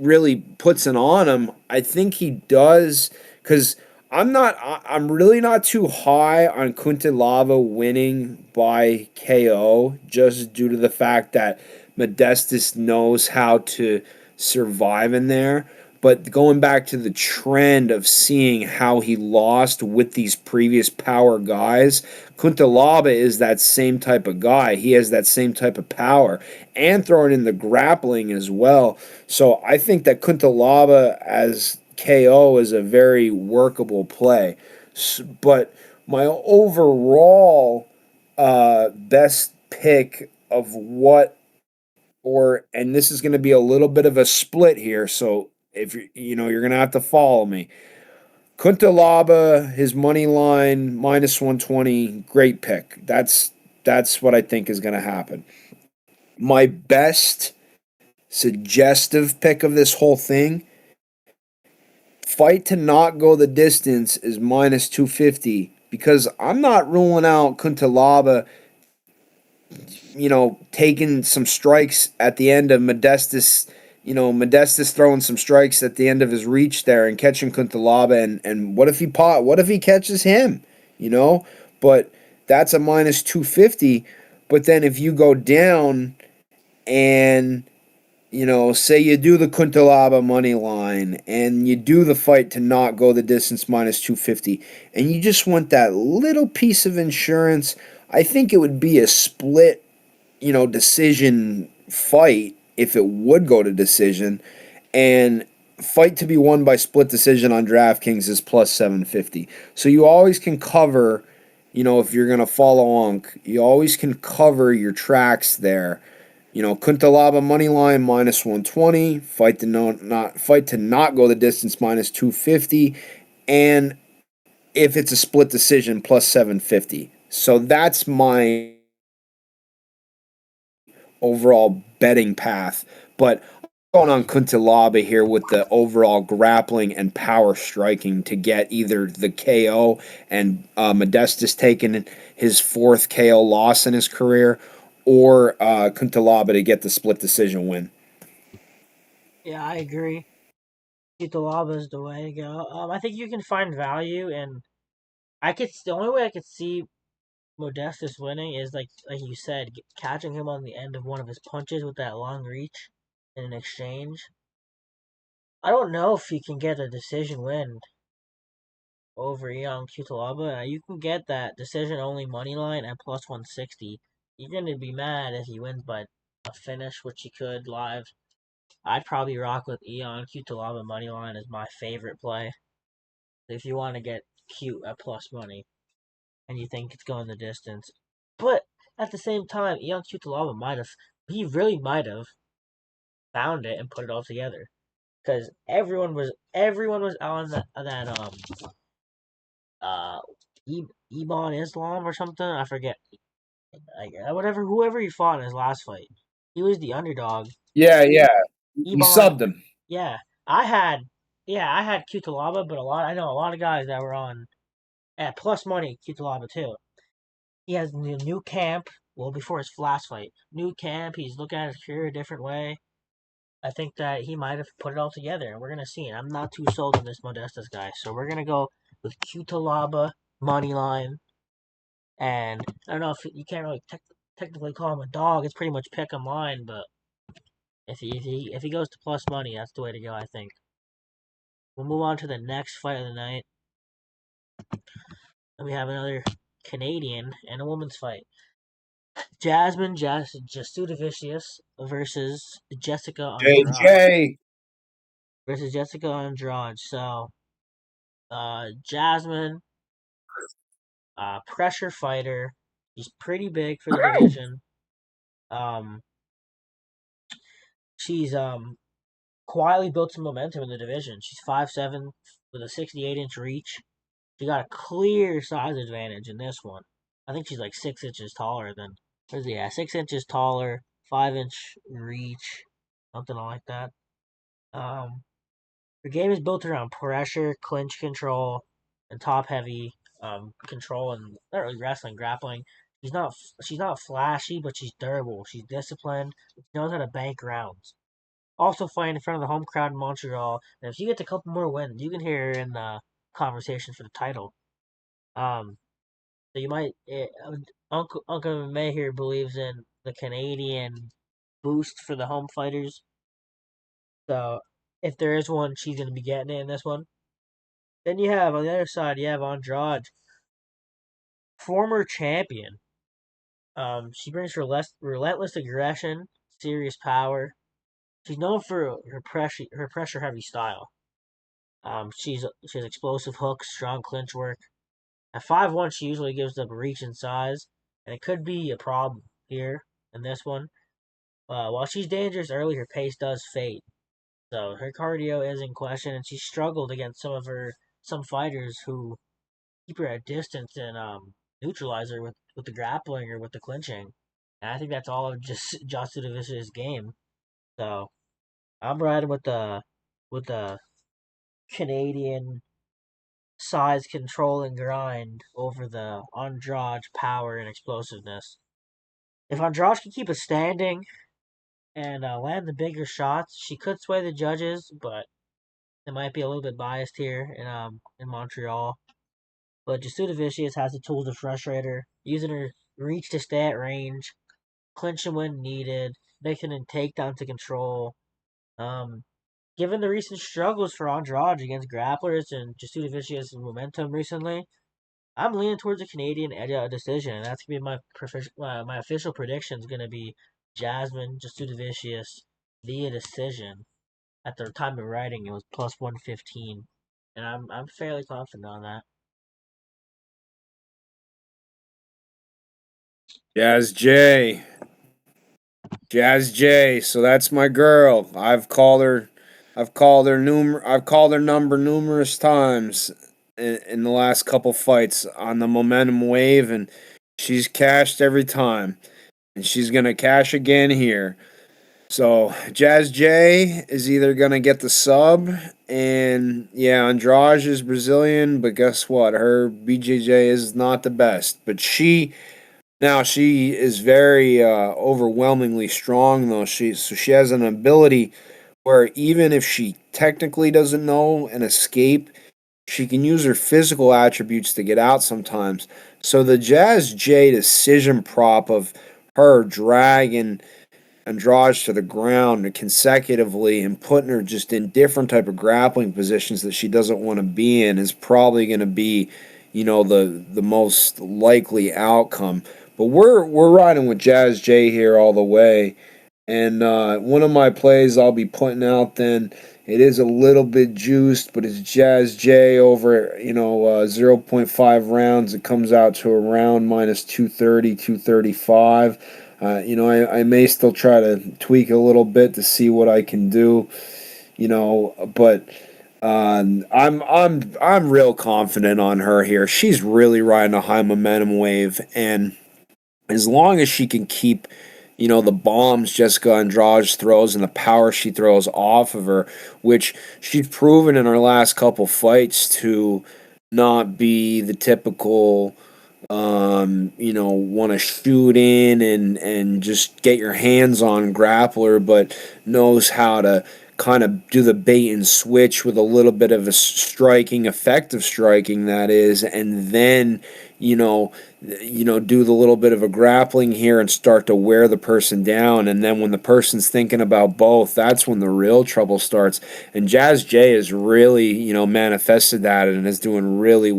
really puts it on him, I think he does, because I'm really not too high on Cutelaba winning by KO, just due to the fact that Modestus knows how to survive in there. But going back to the trend of seeing how he lost with these previous power guys, Cutelaba is that same type of guy. He has that same type of power and throwing in the grappling as well. So I think that Cutelaba as KO is a very workable play. But my overall best pick of and this is going to be a little bit of a split here, so if you're going to have to follow me. Cutelaba, his money line, -120, great pick. That's what I think is going to happen. My best suggestive pick of this whole thing, fight to not go the distance, is -250, because I'm not ruling out Cutelaba, taking some strikes at the end of Modestus. Modestus throwing some strikes at the end of his reach there and catching Cutelaba, and what if he catches him? But that's a -250. But then if you go down and say you do the Cutelaba money line and you do the fight to not go the distance -250, and you just want that little piece of insurance, I think it would be a split, decision fight if it would go to decision, and fight to be won by split decision on DraftKings is +750. So you always can cover, if you're going to follow Unc, you always can cover your tracks there. Cutelaba money line -120, fight to not go the distance -250, and if it's a split decision +750. So that's my overall betting path. But going on Cutelaba here with the overall grappling and power striking to get either the KO and Modestus taking his 4th KO loss in his career, or Cutelaba to get the split decision win. Yeah, I agree. Cutelaba is the way to go. I think you can find value, and the only way I could see Modestus winning is like you said, catching him on the end of one of his punches with that long reach in an exchange. I don't know if he can get a decision win over Ion Cutelaba. You can get that decision only money line at plus 160. You're gonna be mad if he wins by a finish, which he could live. I'd probably rock with Ion Cutelaba money line as my favorite play if you want to get cute at plus money and you think it's going the distance. But at the same time, Ion Cutelaba really might have found it and put it all together because everyone was on that uh Iman Islam or something. I forget. Like whoever he fought in his last fight, he was the underdog. Yeah. He Iman, subbed him. yeah, I had Cutelaba, but I know a lot of guys that were on at plus money Cutelaba too. He has a new camp. Well, before his last fight, new camp. He's looking at his career a different way. I think that he might have put it all together, and we're gonna see. And I'm not too sold on this Modestus guy, so we're gonna go with Cutelaba money line. And I don't know if you can't really technically call him a dog. It's pretty much pick 'em line, but if he goes to plus money, that's the way to go. I think. We'll move on to the next fight of the night. And we have another Canadian and a woman's fight. Jasudavicius versus Jessica Andrade. JJ. So, Jasmine, pressure fighter. She's pretty big for the division. Um, she's quietly built some momentum in the division. She's 5'7" with a 68-inch reach. She got a clear size advantage in this one. I think she's like 6 inches taller than. 6 inches taller, 5-inch reach, something like that. Her game is built around pressure, clinch control, and top heavy control, and not really wrestling, grappling. She's not flashy, but she's durable. She's disciplined. She knows how to bank rounds. Also fighting in front of the home crowd in Montreal. And if she gets a couple more wins, you can hear her in the conversation for the title. So you might UncMMA here believes in the Canadian boost for the home fighters. So if there is one, she's gonna be getting it in this one. Then you have on the other side, you have Andrade, former champion. She brings relentless aggression, serious power. She's known for her pressure heavy style. She has explosive hooks, strong clinch work. At 5'1", she usually gives up reach and size, and it could be a problem here in this one. While she's dangerous early, her pace does fade. So her cardio is in question, and she struggled against some fighters who keep her at distance and neutralize her with the grappling or with the clinching. And I think that's all of just Jasudavicius' game. So I'm riding with the Canadian size, control, and grind over the Andrade power and explosiveness. If Andrade can keep it standing and land the bigger shots, she could sway the judges, but it might be a little bit biased here in Montreal. But Jasudavicius has the tools to frustrate her, using her reach to stay at range, clinching when needed, making a takedown to control. Given the recent struggles for Andrade against grapplers and Jasudavicius' momentum recently, I'm leaning towards a Canadian decision, and that's gonna be my official prediction is gonna be Jasmine Jasudavicius via decision. At the time of writing, it was plus 115, and I'm fairly confident on that. Jazz J. So that's my girl. I've called her number numerous times in the last couple fights on the momentum wave, and she's cashed every time. And she's gonna cash again here. So Jazz J is either gonna get the sub, and yeah, Andrade is Brazilian, but guess what? Her BJJ is not the best. But she is very overwhelmingly strong though. She has an ability where even if she technically doesn't know an escape, she can use her physical attributes to get out sometimes. So the Jazz J decision prop of her dragging Andrade to the ground consecutively and putting her just in different type of grappling positions that she doesn't want to be in is probably going to be, the most likely outcome. But we're riding with Jazz J here all the way. And one of my plays I'll be putting out then, it is a little bit juiced, but it's Jazz J over, 0.5 rounds. It comes out to around minus 230, 235. I may still try to tweak a little bit to see what I can do, but I'm real confident on her here. She's really riding a high momentum wave, and as long as she can keep, the bombs Jessica Andrade throws and the power she throws off of her, which she's proven in her last couple fights to not be the typical, want to shoot in and just get your hands on grappler, but knows how to kind of do the bait and switch with a little bit of a effective striking that is, and then do the little bit of a grappling here and start to wear the person down. And then when the person's thinking about both, that's when the real trouble starts. And Jazz J has really, manifested that and is doing really,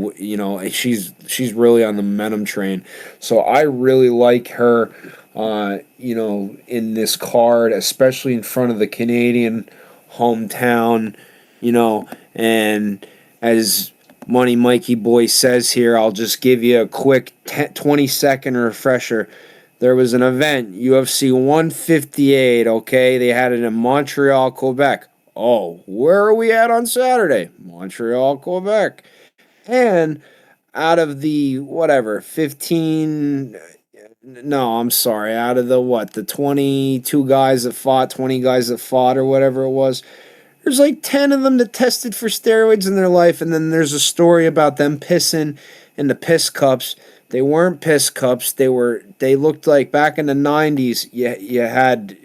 she's really on the momentum train. So I really like her, in this card, especially in front of the Canadian hometown, and as Money Mikey Boy says here, I'll just give you a quick 20-second refresher. There was an event, UFC 158, okay? They had it in Montreal, Quebec. Oh, where are we at on Saturday? Montreal, Quebec. And out of the, 15... No, I'm sorry. Out of the 22 guys that fought, 20 guys that fought, or whatever it was, there's like 10 of them that tested for steroids in their life, and then there's a story about them pissing in the piss cups. They weren't piss cups. They looked like back in the 90s, you had,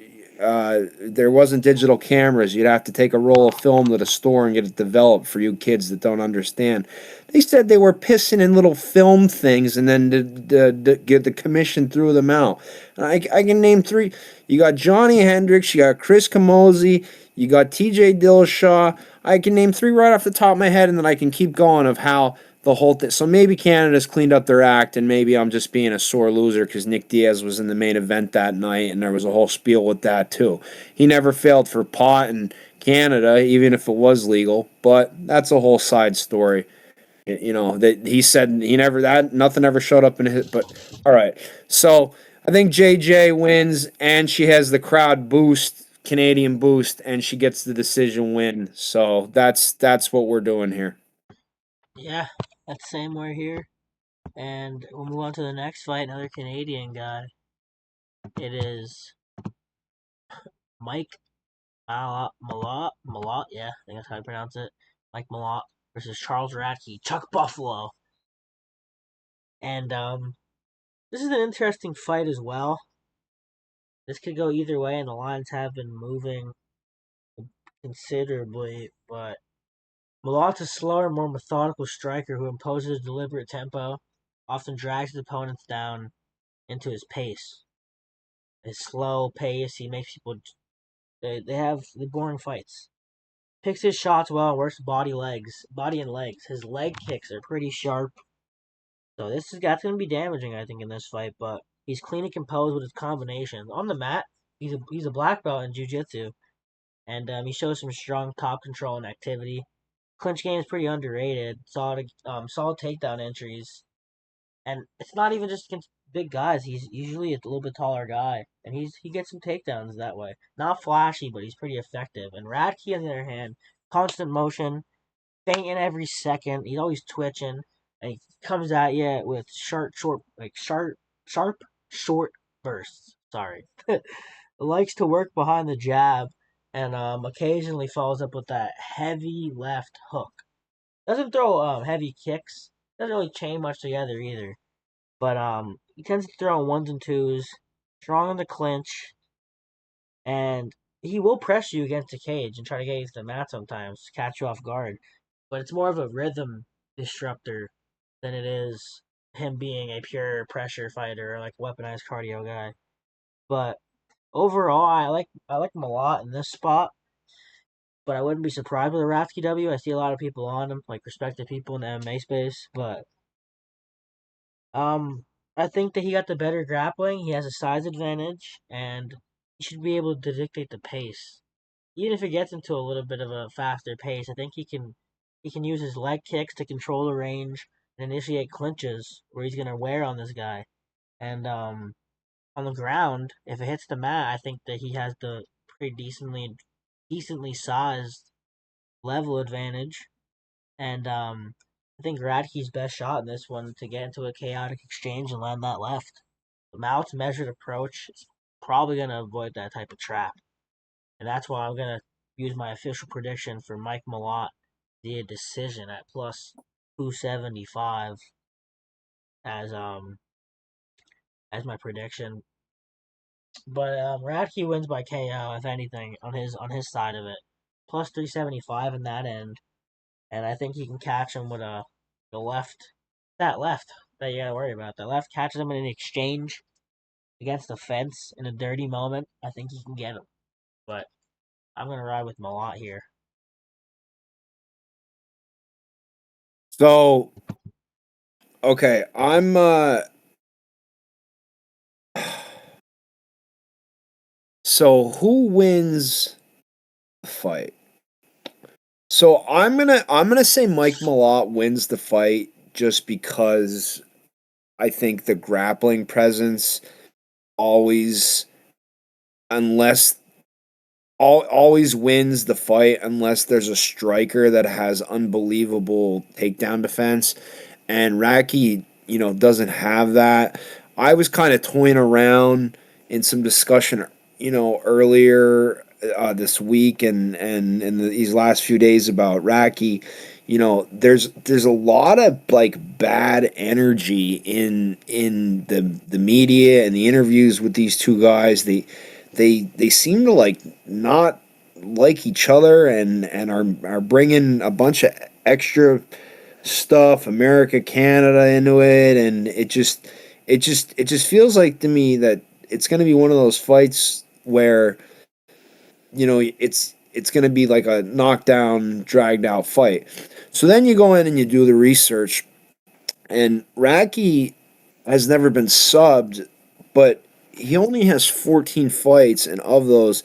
there wasn't digital cameras. You'd have to take a roll of film to the store and get it developed for you kids that don't understand. They said they were pissing in little film things, and then the commission threw them out. And I can name three. You got Johnny Hendricks, you got Chris Camozzi, you got TJ Dillashaw. I can name three right off the top of my head, and then I can keep going of how the whole thing. So maybe Canada's cleaned up their act, and maybe I'm just being a sore loser because Nick Diaz was in the main event that night, and there was a whole spiel with that too. He never failed for pot in Canada, even if it was legal, but that's a whole side story. That he said he never nothing ever showed up in his. But all right, so I think JJ wins, and she has the crowd boost, Canadian boost, and she gets the decision win. So that's what we're doing here. Yeah, that's the same way here. And we'll move on to the next fight, another Canadian guy. It is Mike Mallot, yeah, I think that's how you pronounce it. Mike Mallot versus Charles Radtke, Chuck Buffalo. And this is an interesting fight as well. This could go either way, and the lines have been moving considerably, but Mallot's a slower, more methodical striker who imposes a deliberate tempo, often drags his opponents down into his pace. His slow pace, he makes people. They have the boring fights. Picks his shots well and works body and legs. His leg kicks are pretty sharp. So that's going to be damaging, I think, in this fight. But he's clean and composed with his combinations. On the mat, he's a black belt in jiu-jitsu. And he shows some strong top control and activity. Clinch game is pretty underrated. Solid takedown entries. And it's not even just against big guys. He's usually a little bit taller guy. And he gets some takedowns that way. Not flashy, but he's pretty effective. And Radtke, on the other hand, constant motion, fainting every second. He's always twitching. And he comes at you with sharp, short bursts. Sorry. A likes to work behind the jab and occasionally follows up with that heavy left hook. Doesn't throw heavy kicks. Doesn't really chain much together either. But he tends to throw in ones and twos, strong in the clinch, and he will press you against the cage and try to get you to the mat sometimes, catch you off guard. But it's more of a rhythm disruptor than it is him being a pure pressure fighter or like weaponized cardio guy. But overall, I like him a lot in this spot. But I wouldn't be surprised with a Radtke W. I see a lot of people on him, like respected people in the MMA space. But I think that he got the better grappling. He has a size advantage, and he should be able to dictate the pace. Even if it gets into a little bit of a faster pace, I think he can use his leg kicks to control the range and initiate clinches where he's gonna wear on this guy. And on the ground, if it hits the mat, I think that he has the pretty decently sized level advantage. And I think Radke's best shot in this one to get into a chaotic exchange and land that left. The Mallot's measured approach is probably gonna avoid that type of trap. And that's why I'm gonna use my official prediction for Mike Mallot via decision at plus 275 as as my prediction. But Radke wins by KO if anything on his side of it. Plus 375 in that end, and I think he can catch him with the left that left that you gotta worry about. That left catches him in an exchange against the fence in a dirty moment. I think he can get him. But I'm gonna ride with Mallot here. So, okay, I'm so who wins the fight? So I'm gonna say Mike Mallot wins the fight just because I think the grappling presence always unless always wins the fight unless there's a striker that has unbelievable takedown defense, and Radtke, doesn't have that. I was kind of toying around in some discussion, earlier this week and in these last few days about Radtke. There's a lot of like bad energy in the media and the interviews with these two guys. They seem to like not like each other and are bringing a bunch of extra stuff, America, Canada into it, and it just feels like to me that it's going to be one of those fights where it's going to be like a knockdown, dragged out fight. So then you go in and you do the research, and Radtke has never been subbed, but he only has 14 fights, and of those,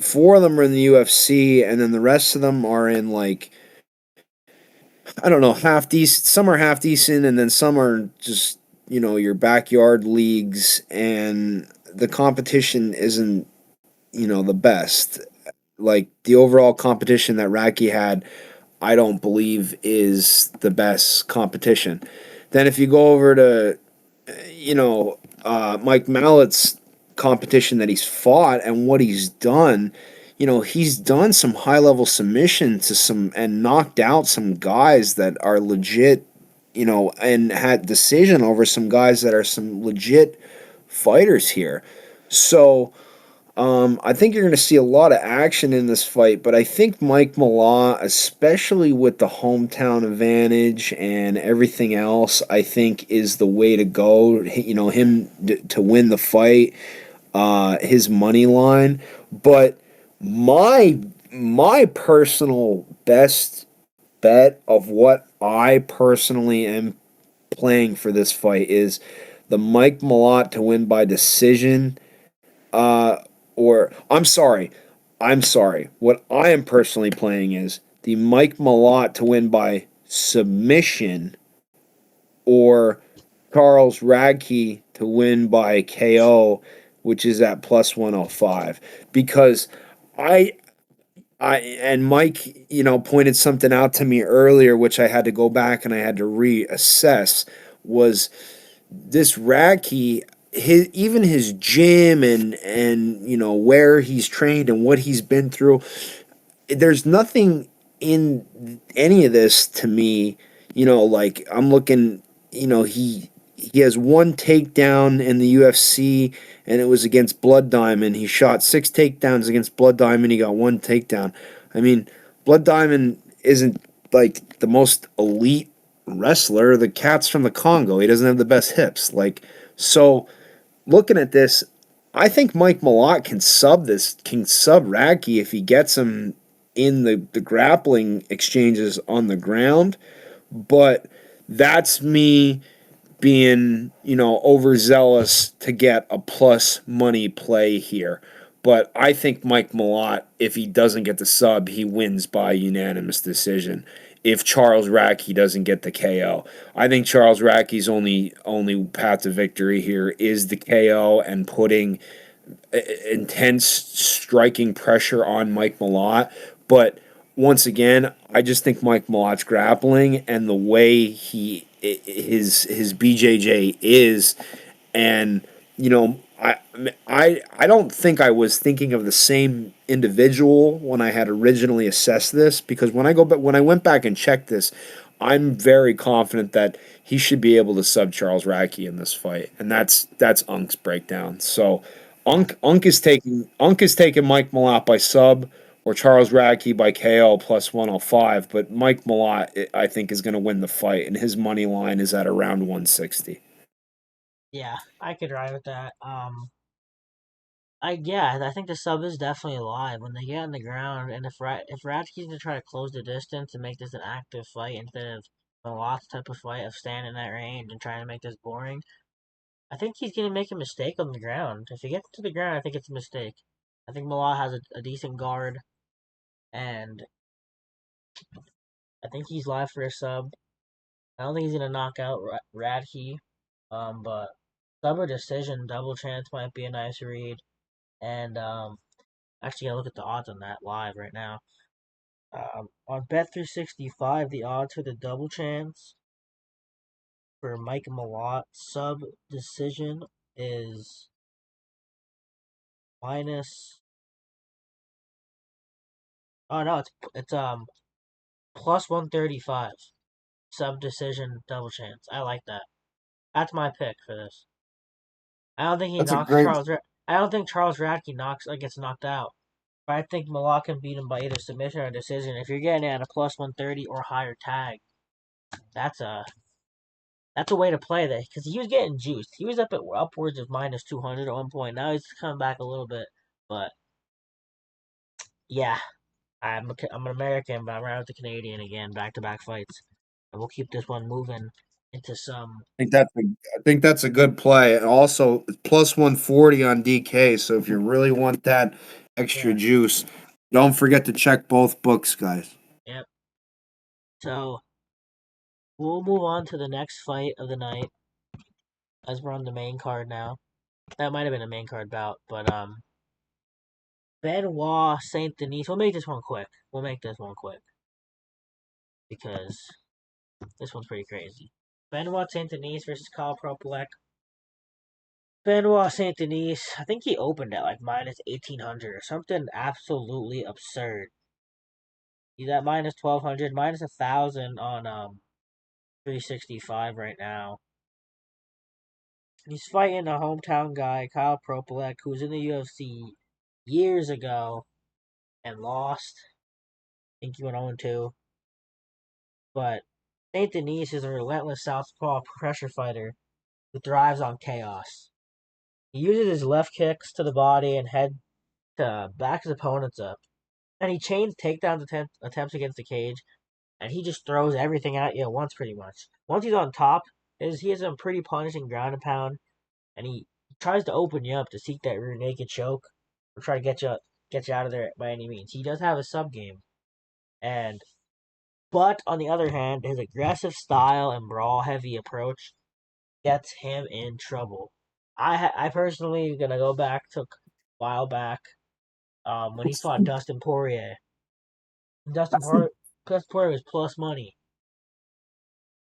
4 of them are in the UFC, and then the rest of them are in like, I don't know, half decent. Some are half decent, and then some are just your backyard leagues, and the competition isn't the best. Like the overall competition that Radtke had, I don't believe is the best competition. Then if you go over to Mike Mallett's competition that he's fought and what he's done, he's done some high level submission to some and knocked out some guys that are legit, and had decision over some guys that are some legit fighters here. So I think you're going to see a lot of action in this fight, but I think Mike Mallot, especially with the hometown advantage and everything else, I think is the way to go. Him to win the fight, his money line. But my personal best bet of what I personally am playing for this fight is the Mike Mallot to win by decision. I'm sorry. What I am personally playing is the Mike Mallot to win by submission, or Charles Radtke to win by KO, which is at plus 105. Because and Mike, pointed something out to me earlier, which I had to go back and I had to reassess, was this Radtke his gym and where he's trained and what he's been through, there's nothing in any of this to me. Like I'm looking. He has one takedown in the UFC, and it was against Blood Diamond. He shot 6 takedowns against Blood Diamond. He got one takedown. I mean, Blood Diamond isn't like the most elite wrestler. The cat's from the Congo. He doesn't have the best hips. So looking at this, I think Mike Mallot can sub Radtke if he gets him in the grappling exchanges on the ground. But that's me being, overzealous to get a plus money play here. But I think Mike Mallot, if he doesn't get the sub, he wins by unanimous decision. If Charles Radtke doesn't get the KO, I think Charles Radtke's only path to victory here is the KO and putting intense striking pressure on Mike Mallot. But once again, I just think Mike Mallot's grappling and the way his BJJ is, and I don't think I was thinking of the same individual when I had originally assessed this, because when I went back and checked this, I'm very confident that he should be able to sub Charles Radtke in this fight, and that's Unk's breakdown. So Unk is taking Mike Mallot by sub, or Charles Radtke by KO plus 105, but Mike Mallot I think is going to win the fight, and his money line is at around 160. Yeah, I could ride with that. I think the sub is definitely alive when they get on the ground, and if Radtke's to try to close the distance and make this an active fight instead of a lost type of fight of standing in that range and trying to make this boring, I think he's gonna make a mistake on the ground. If he gets to the ground, I think it's a mistake. I think Mallah has a decent guard, and I think he's live for a sub. I don't think he's gonna knock out Radtke, but sub or decision, double chance might be a nice read. And actually, I look at the odds on that live right now. On Bet365, the odds for the double chance for Mike Mallot sub decision is minus. Oh no, it's plus 135 sub decision double chance. I like that. That's my pick for this. I don't think he That's a knocks great. Charles. I don't think Charles Radtke gets knocked out. But I think Malak can beat him by either submission or decision. If you're getting it at a plus 130 or higher tag, that's a way to play that, because he was getting juiced. He was up at upwards of minus 200 at one point. Now he's coming back a little bit, but yeah, I'm an American, but I'm around with the Canadian again, back to back fights, and we'll keep this one moving into some. I think that's a good play. And also plus 140 on DK. So if you really want that extra Yeah, juice, don't forget to check both books, guys. yep. So we'll move on to the next fight of the night, as we're on the main card now. That might have been a main card bout, but Benoit Saint-Denis. We'll make this one quick. Because this one's pretty crazy. Benoit Saint-Denis versus Kyle Proplec. Benoit Saint-Denis, I think he opened at like minus 1,800 or something absolutely absurd. He's at minus 1,200, minus 1,000 on 365 right now. He's fighting a hometown guy, Kyle Proplec, who was in the UFC years ago and lost. I think he went 0-2. But Saint-Denis is a relentless southpaw pressure fighter who thrives on chaos. He uses his left kicks to the body and head to back his opponents up. And he chains takedown attempts against the cage, and he just throws everything at you at once, pretty much. Once he's on top, he has a pretty punishing ground and pound, and he tries to open you up to seek that rear naked choke or try to get you out of there by any means. He does have a sub game, but on the other hand, his aggressive style and brawl heavy approach gets him in trouble. I personally gonna go back to a while back when he fought Dustin Poirier. Dustin Poirier was plus money.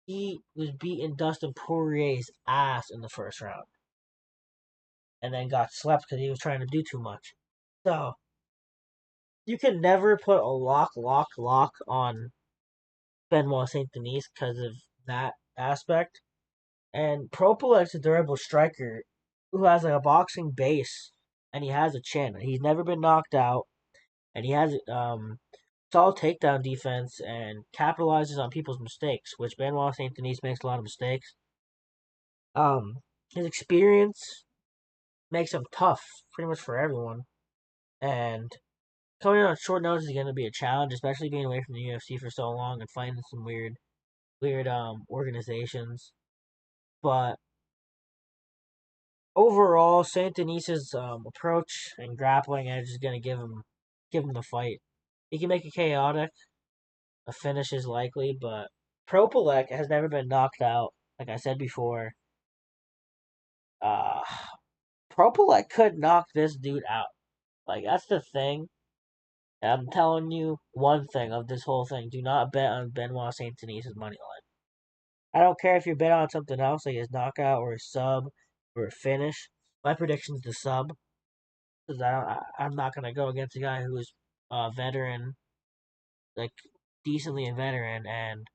He was beating Dustin Poirier's ass in the first round. and then got slept because he was trying to do too much. So you can never put a lock on Benoit Saint-Denis because of that aspect. And Proplec's a durable striker who has like a boxing base, and he has a chin. He's never been knocked out, and he has solid takedown defense and capitalizes on people's mistakes, which Benoit Saint-Denis makes a lot of mistakes. His experience makes him tough pretty much for everyone, and coming on short notice is going to be a challenge, especially being away from the UFC for so long and fighting some weird organizations. But overall, Saint Denis's approach and grappling edge is going to give him the fight. He can make it chaotic. A finish is likely, but Proplec has never been knocked out. Like I said before, uh, Proplec could knock this dude out. Like that's the thing. I'm telling you one thing of this whole thing: do not bet on Benoit Saint Denis' money line. I don't care if you bet on something else, like his knockout or his sub or a finish. My prediction's the sub, because I'm not gonna go against a guy who's a veteran, like decently a veteran, and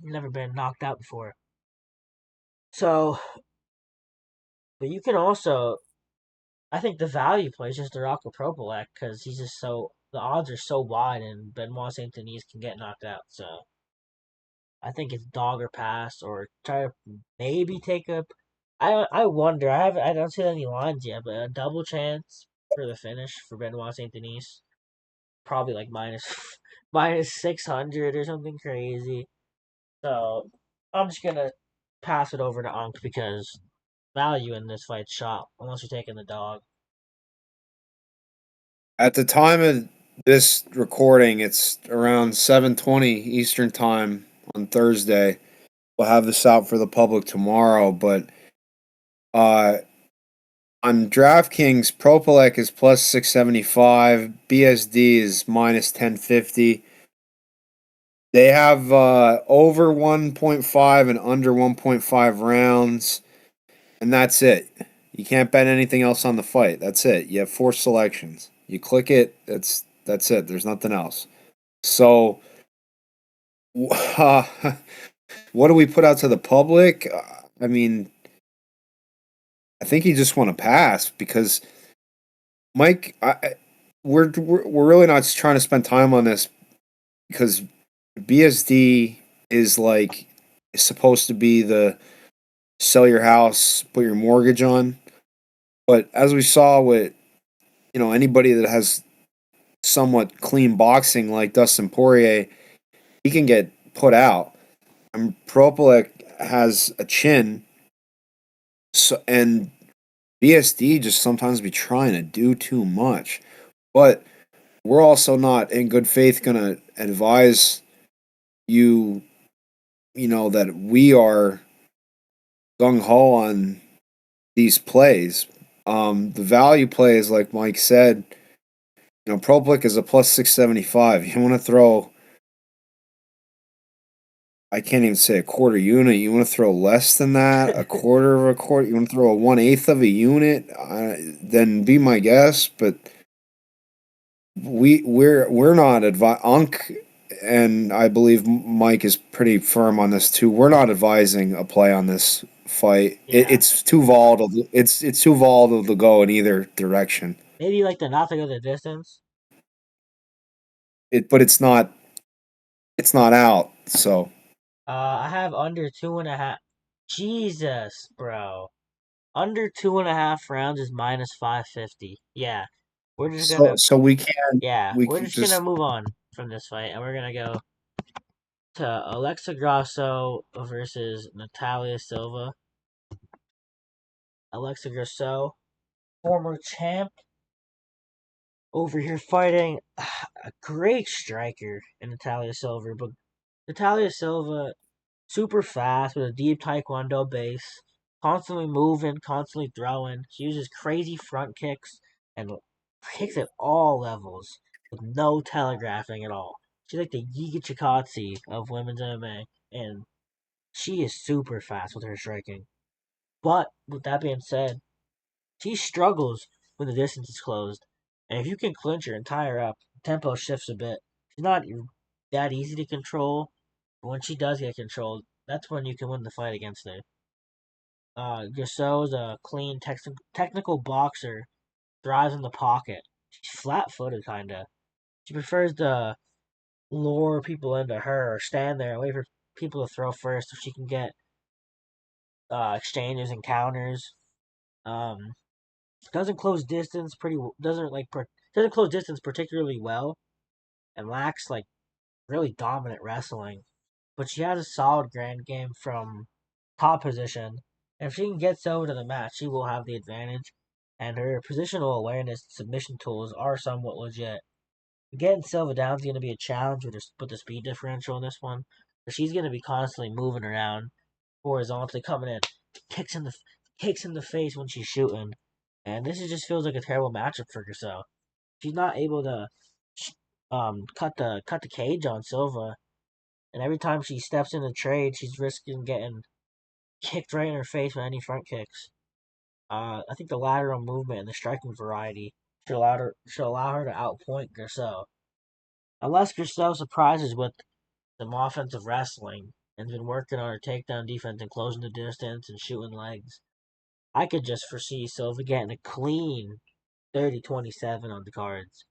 never been knocked out before. So, but you can also, I think the value play is just to rock with Propelec because he's just the odds are so wide, and Benoit Saint Denis can get knocked out. So, I think it's dog or pass, or try to maybe take a. I wonder. I don't see any lines yet, but a double chance for the finish for Benoit Saint Denis, probably like minus minus 600 or something crazy. So I'm just gonna pass it over to Unk because value in this fight shot unless you're taking the dog. At the time of this recording, it's around 7:20 Eastern time on Thursday. We'll have this out for the public tomorrow, but on DraftKings, Propelec is plus 675, BSD is minus 1050. They have over 1.5 and under 1.5 rounds, and that's it. You can't bet anything else on the fight. That's it. You have 4 selections. You click it, that's it. There's nothing else. So, what do we put out to the public? I mean, I think you just want to pass because Mike, we're really not trying to spend time on this because BSD is supposed to be the sell your house, put your mortgage on. But as we saw with anybody that has somewhat clean boxing like Dustin Poirier, he can get put out. And Propelec has a chin, and BSD just sometimes be trying to do too much. But we're also not in good faith going to advise you, that we are gung-ho on these plays. The value plays, like Mike said, Proplec is a plus 675. You want to throw, I can't even say a quarter unit. You want to throw less than that, a quarter of a quarter. You want to throw a 1/8 of a unit, then be my guest. But we're not Unk, and I believe Mike is pretty firm on this too. We're not advising a play on this fight. Yeah. It's too volatile. It's too volatile to go in either direction. Maybe like the not to go the distance. But it's not out. So I have under 2.5. Jesus, bro. Under 2.5 rounds is minus 550. Yeah. We're just gonna we can we're just gonna move on from this fight and we're gonna go to Alexa Grasso versus Natalia Silva. Alexa Grasso, former champ, over here fighting a great striker in Natalia Silva, but Natalia Silva super fast with a deep taekwondo base, constantly moving, constantly throwing. She uses crazy front kicks and kicks at all levels with no telegraphing at all. She's like the Giga Chikadze of women's MMA, and she is super fast with her striking. But with that being said, She struggles when the distance is closed. And if you can clinch her and tie her up, tempo shifts a bit. She's not that easy to control, but when she does get controlled, that's when you can win the fight against her. Grasso is a clean, technical boxer, thrives in the pocket. She's flat-footed, kinda. She prefers to lure people into her or stand there and wait for people to throw first so she can get exchanges and counters. Um, doesn't close distance doesn't close distance particularly well, and lacks like really dominant wrestling. But she has a solid grand game from top position. And if she can get Silva to the match, she will have the advantage. And her positional awareness and submission tools are somewhat legit. Getting Silva down is going to be a challenge with the speed differential in this one. But she's going to be constantly moving around horizontally, coming in, kicks in the face when she's shooting. And just feels like a terrible matchup for Grasso. She's not able to cut the cage on Silva, and every time she steps in a trade, she's risking getting kicked right in her face with any front kicks. I think the lateral movement and the striking variety should allow her to outpoint Grasso. Unless Grasso surprises with some offensive wrestling and has been working on her takedown defense and closing the distance and shooting legs, I could just foresee Silva getting a clean 30-27 on the cards.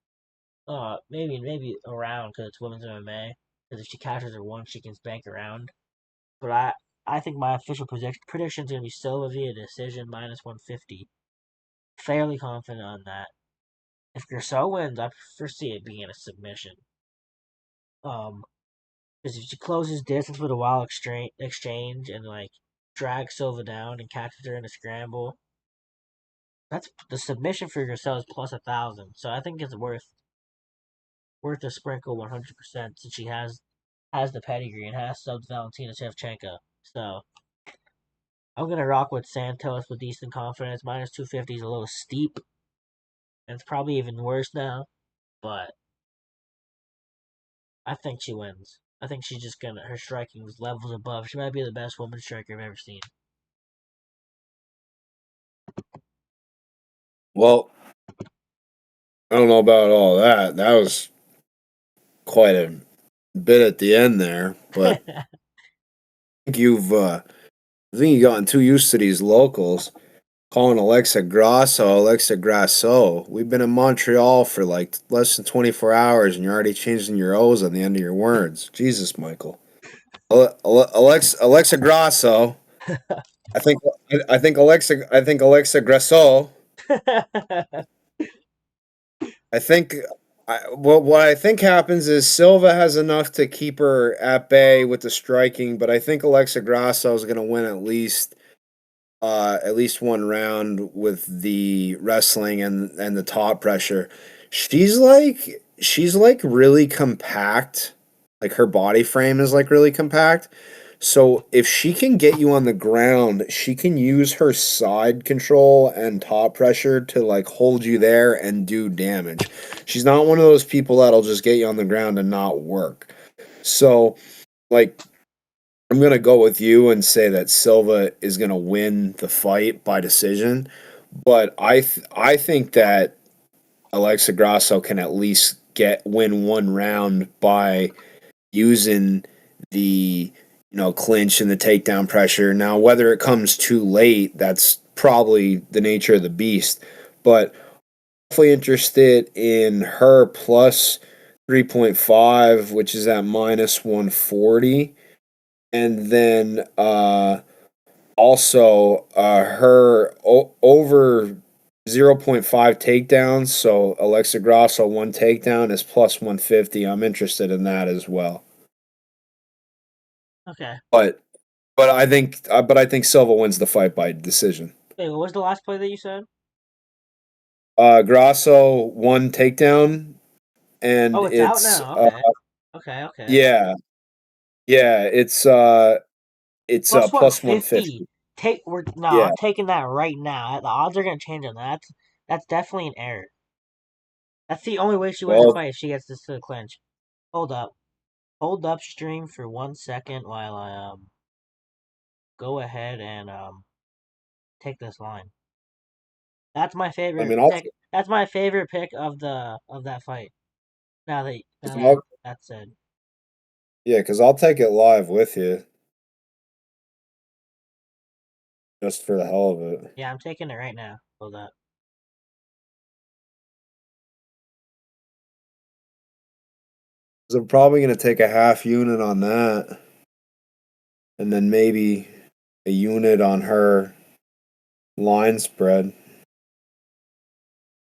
Maybe around because it's women's MMA. Because if she catches her once, she can spank around. But I think my official prediction is going to be Silva via decision minus 150. Fairly confident on that. If Grasso wins, I foresee it being a submission. Because if she closes distance with a wild exchange and like drags Silva down and catches her in a scramble, that's the submission for Grasso is plus 1,000. So I think it's worth a sprinkle 100% since she has the pedigree and has subbed Valentina Shevchenko. So I'm gonna rock with Santos with decent confidence. Minus 250 is a little steep, and it's probably even worse now. But I think she wins. I think she's just gonna her striking is levels above. She might be the best woman striker I've ever seen. Well, I don't know about all that. That was quite a bit at the end there, but I think you've gotten too used to these locals calling Alexa Grasso. We've been in Montreal for like less than 24 hours, and you're already changing your O's on the end of your words. Jesus, Michael. Alexa Grasso. I think I think Alexa Grasso. I think what I think happens is Silva has enough to keep her at bay with the striking, but I think Alexa Grasso is going to win at least one round with the wrestling and the top pressure. She's like really compact. Like her body frame is like really compact. So if she can get you on the ground, she can use her side control and top pressure to like hold you there and do damage. She's not one of those people that'll just get you on the ground and not work. So like I'm gonna go with you and say that Silva is gonna win the fight by decision, but I think that Alexa Grasso can at least win one round by using the clinch and the takedown pressure. Now, whether it comes too late, that's probably the nature of the beast. But definitely interested in her plus 3.5, which is at minus 140. And then also her over 0.5 takedowns. So Alexa Grasso, one takedown is plus 150. I'm interested in that as well. Okay. But I think Silva wins the fight by decision. Wait, what was the last play that you said? Grasso one takedown, and Oh, it's out now. Okay. Yeah, it's plus 150. Yeah. I'm taking that right now. The odds are gonna change on that. That's definitely an error. That's the only way she wins the fight if she gets this to the clinch. Hold up stream for 1 second while I go ahead and take this line. That's my favorite I'll pick. That's my favorite pick of that fight. Now I'll, that's said. yeah, because I'll take it live with you, just for the hell of it. Yeah, I'm taking it right now. Hold up. So I'm probably gonna take a half unit on that, and then maybe a unit on her line spread.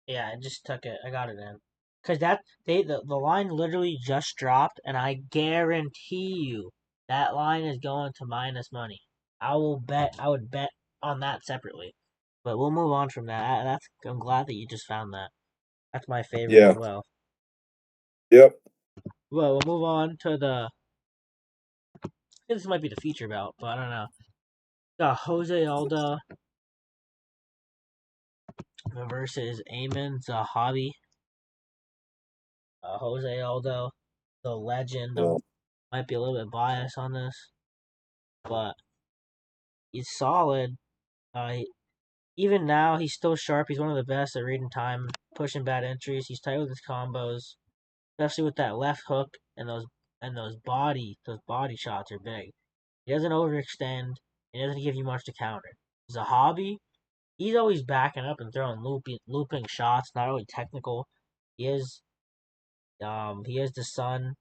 Yeah, I just took it. I got it in. Cause the line literally just dropped, and I guarantee you that line is going to minus money. I would bet on that separately. But we'll move on from that. I'm glad that you just found that. That's my favorite as Yeah. well. Yep. Well, we'll move on to the. I think this might be the feature bout, but I don't know. Got Jose Aldo versus Ayman Zahabi. Jose Aldo, the legend. Yeah. Might be a little bit biased on this, but he's solid. Uh, Even now, he's still sharp. He's one of the best at reading time, pushing bad entries. He's tight with his combos, especially with that left hook and those body shots are big. He doesn't overextend. He doesn't give you much to counter. Zahabi, he's always backing up and throwing looping shots, not really technical. He is the son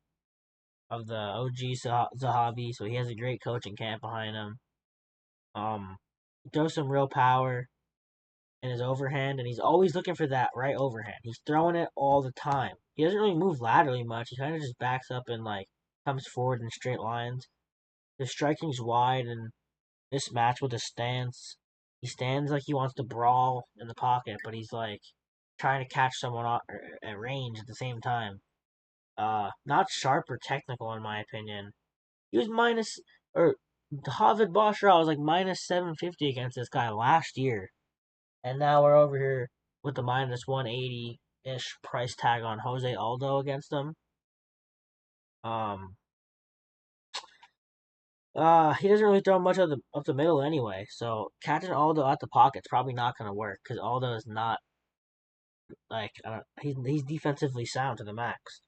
of the OG Zahabi, so he has a great coaching camp behind him. He throws some real power in his overhand, and he's always looking for that right overhand. He's throwing it all the time. He doesn't really move laterally much. He kind of just backs up and comes forward in straight lines. His striking's wide and mismatched with his stance. He stands like he wants to brawl in the pocket, but he's trying to catch someone at range at the same time. Not sharp or technical in my opinion. He was David Boshrao was minus 750 against this guy last year. And now we're over here with the minus 180-ish price tag on Jose Aldo against him. He doesn't really throw much up the middle anyway. So catching Aldo at the pocket's probably not going to work because Aldo is not he's defensively sound to the max.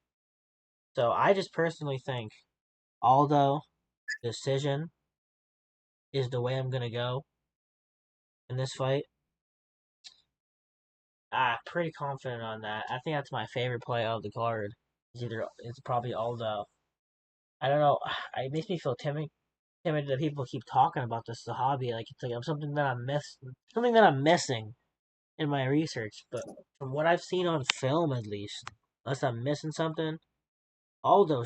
So I just personally think Aldo decision is the way I'm going to go in this fight. Pretty confident on that. I think that's my favorite play of the card. It's probably Aldo. I don't know. It makes me feel timid that people keep talking about this Zahabi. It's like something that something that I'm missing in my research. But from what I've seen on film, at least, unless I'm missing something, Aldo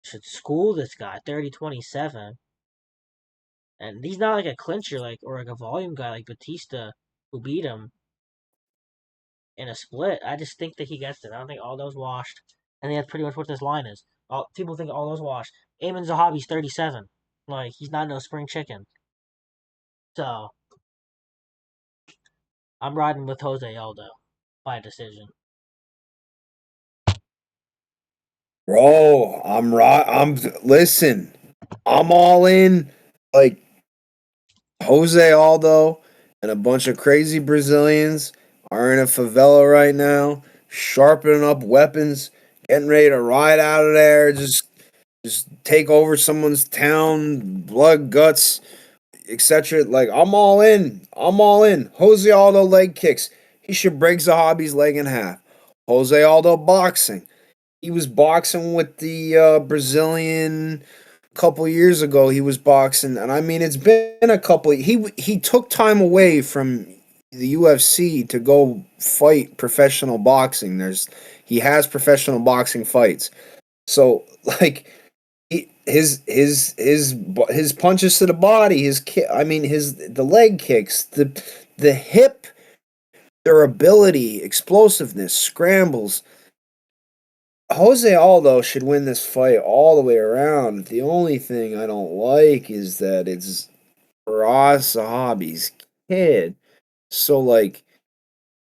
should school this guy 30-27, and he's not like a clincher or a volume guy like Batista who beat him in a split. I just think that he gets it. I don't think Aldo's washed. I think that's pretty much what this line is. People think Aldo's washed. Ayman Zahabi's 37. He's not no spring chicken. So, I'm riding with Jose Aldo by decision. Bro, listen, I'm all in. Like Jose Aldo and a bunch of crazy Brazilians are in a favela right now, sharpening up weapons, getting ready to ride out of there, just take over someone's town, blood, guts, etc. Like I'm all in. I'm all in. Jose Aldo leg kicks. He should break Zahabi's leg in half. Jose Aldo boxing. He was boxing with the Brazilian a couple years ago. He was boxing, and I mean, it's been a couple. He took time away from the UFC to go fight professional boxing. He has professional boxing fights, so his punches to the body, the leg kicks, the hip durability, explosiveness, scrambles. Jose Aldo should win this fight all the way around. The only thing I don't like is that it's Firas Zahabi's kid. So,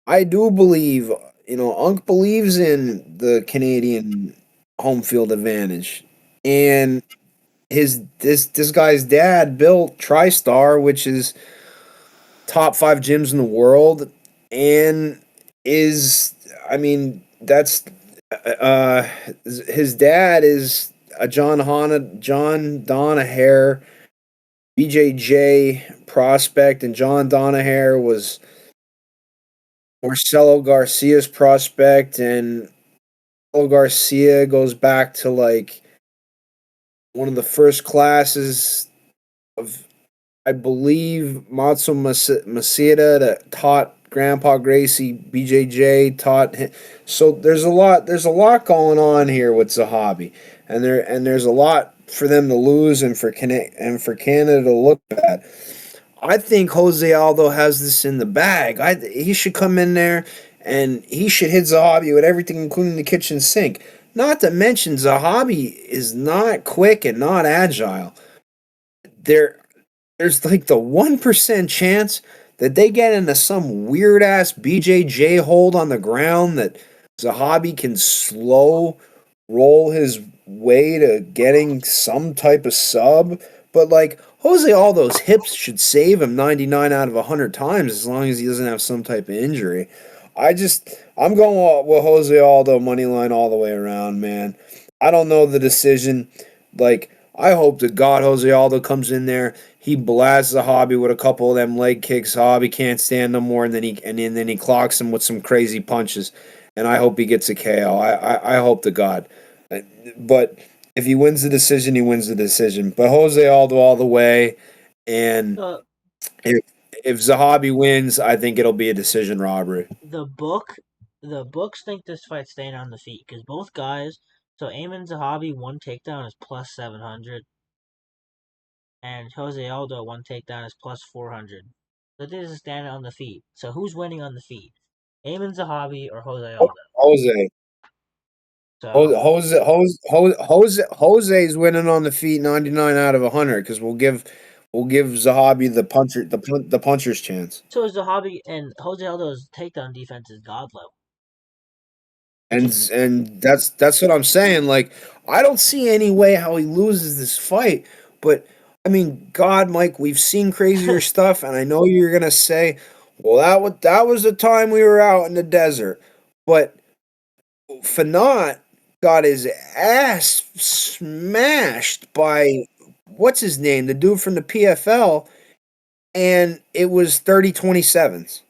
I do believe, Unc believes in the Canadian home field advantage. And this guy's dad built TriStar, which is top 5 gyms in the world. and I mean, that's his dad is a John Donahere BJJ prospect, and John Donahere was Marcelo Garcia's prospect, and Marcelo Garcia goes back to like one of the first classes of, I believe, Matsu Maseda that taught Grandpa Gracie BJJ, taught him. So there's a lot going on here with Zahabi, and there's a lot for them to lose and for Canada to look bad. I think Jose Aldo has this in the bag. He should come in there and he should hit Zahabi with everything, including the kitchen sink. Not to mention, Zahabi is not quick and not agile. There's like the 1% chance that they get into some weird ass BJJ hold on the ground that Zahabi can slow roll his way to getting some type of sub. But like Jose Aldo's hips should save him 99 out of 100 times as long as he doesn't have some type of injury. I'm going with Jose Aldo money line all the way around, man. I don't know the decision. Like, I hope to God Jose Aldo comes in there. He blasts Zahabi with a couple of them leg kicks. Zahabi can't stand no more, and then he clocks him with some crazy punches. And I hope he gets a KO. I hope to God. But if he wins the decision, he wins the decision. But Jose Aldo all the way. And if Zahabi wins, I think it'll be a decision robbery. The books think this fight's staying on the feet because both guys. So Ayman Zahabi, one takedown is plus 700, and Jose Aldo, one takedown is plus 400. So this is standing on the feet. So who's winning on the feet? Ayman Zahabi or Jose Aldo? Jose. So Jose's winning on the feet 99 out of 100 because we'll give Zahabi the puncher's chance. so is Zahabi, and Jose Aldo's takedown defense is god level. And that's what I'm saying. Like, I don't see any way how he loses this fight. But I mean, God, Mike, we've seen crazier stuff, and I know you're gonna say, "Well, that was the time we were out in the desert." But Fanat got his ass smashed by what's his name, the dude from the PFL, and it was 30-27s.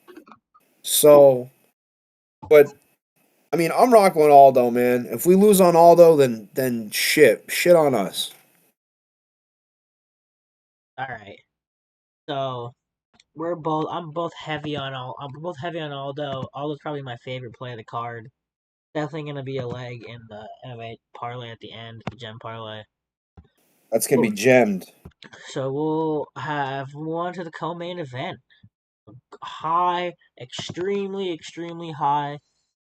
So, but I mean, I'm rocking with Aldo, man. If we lose on Aldo, then shit on us. All right. So I'm both heavy on Aldo. Aldo's probably my favorite play of the card. Definitely gonna be a leg in the MMA parlay at the end, the gem parlay. That's gonna be gemmed. So we'll have one to the co-main event. High, extremely high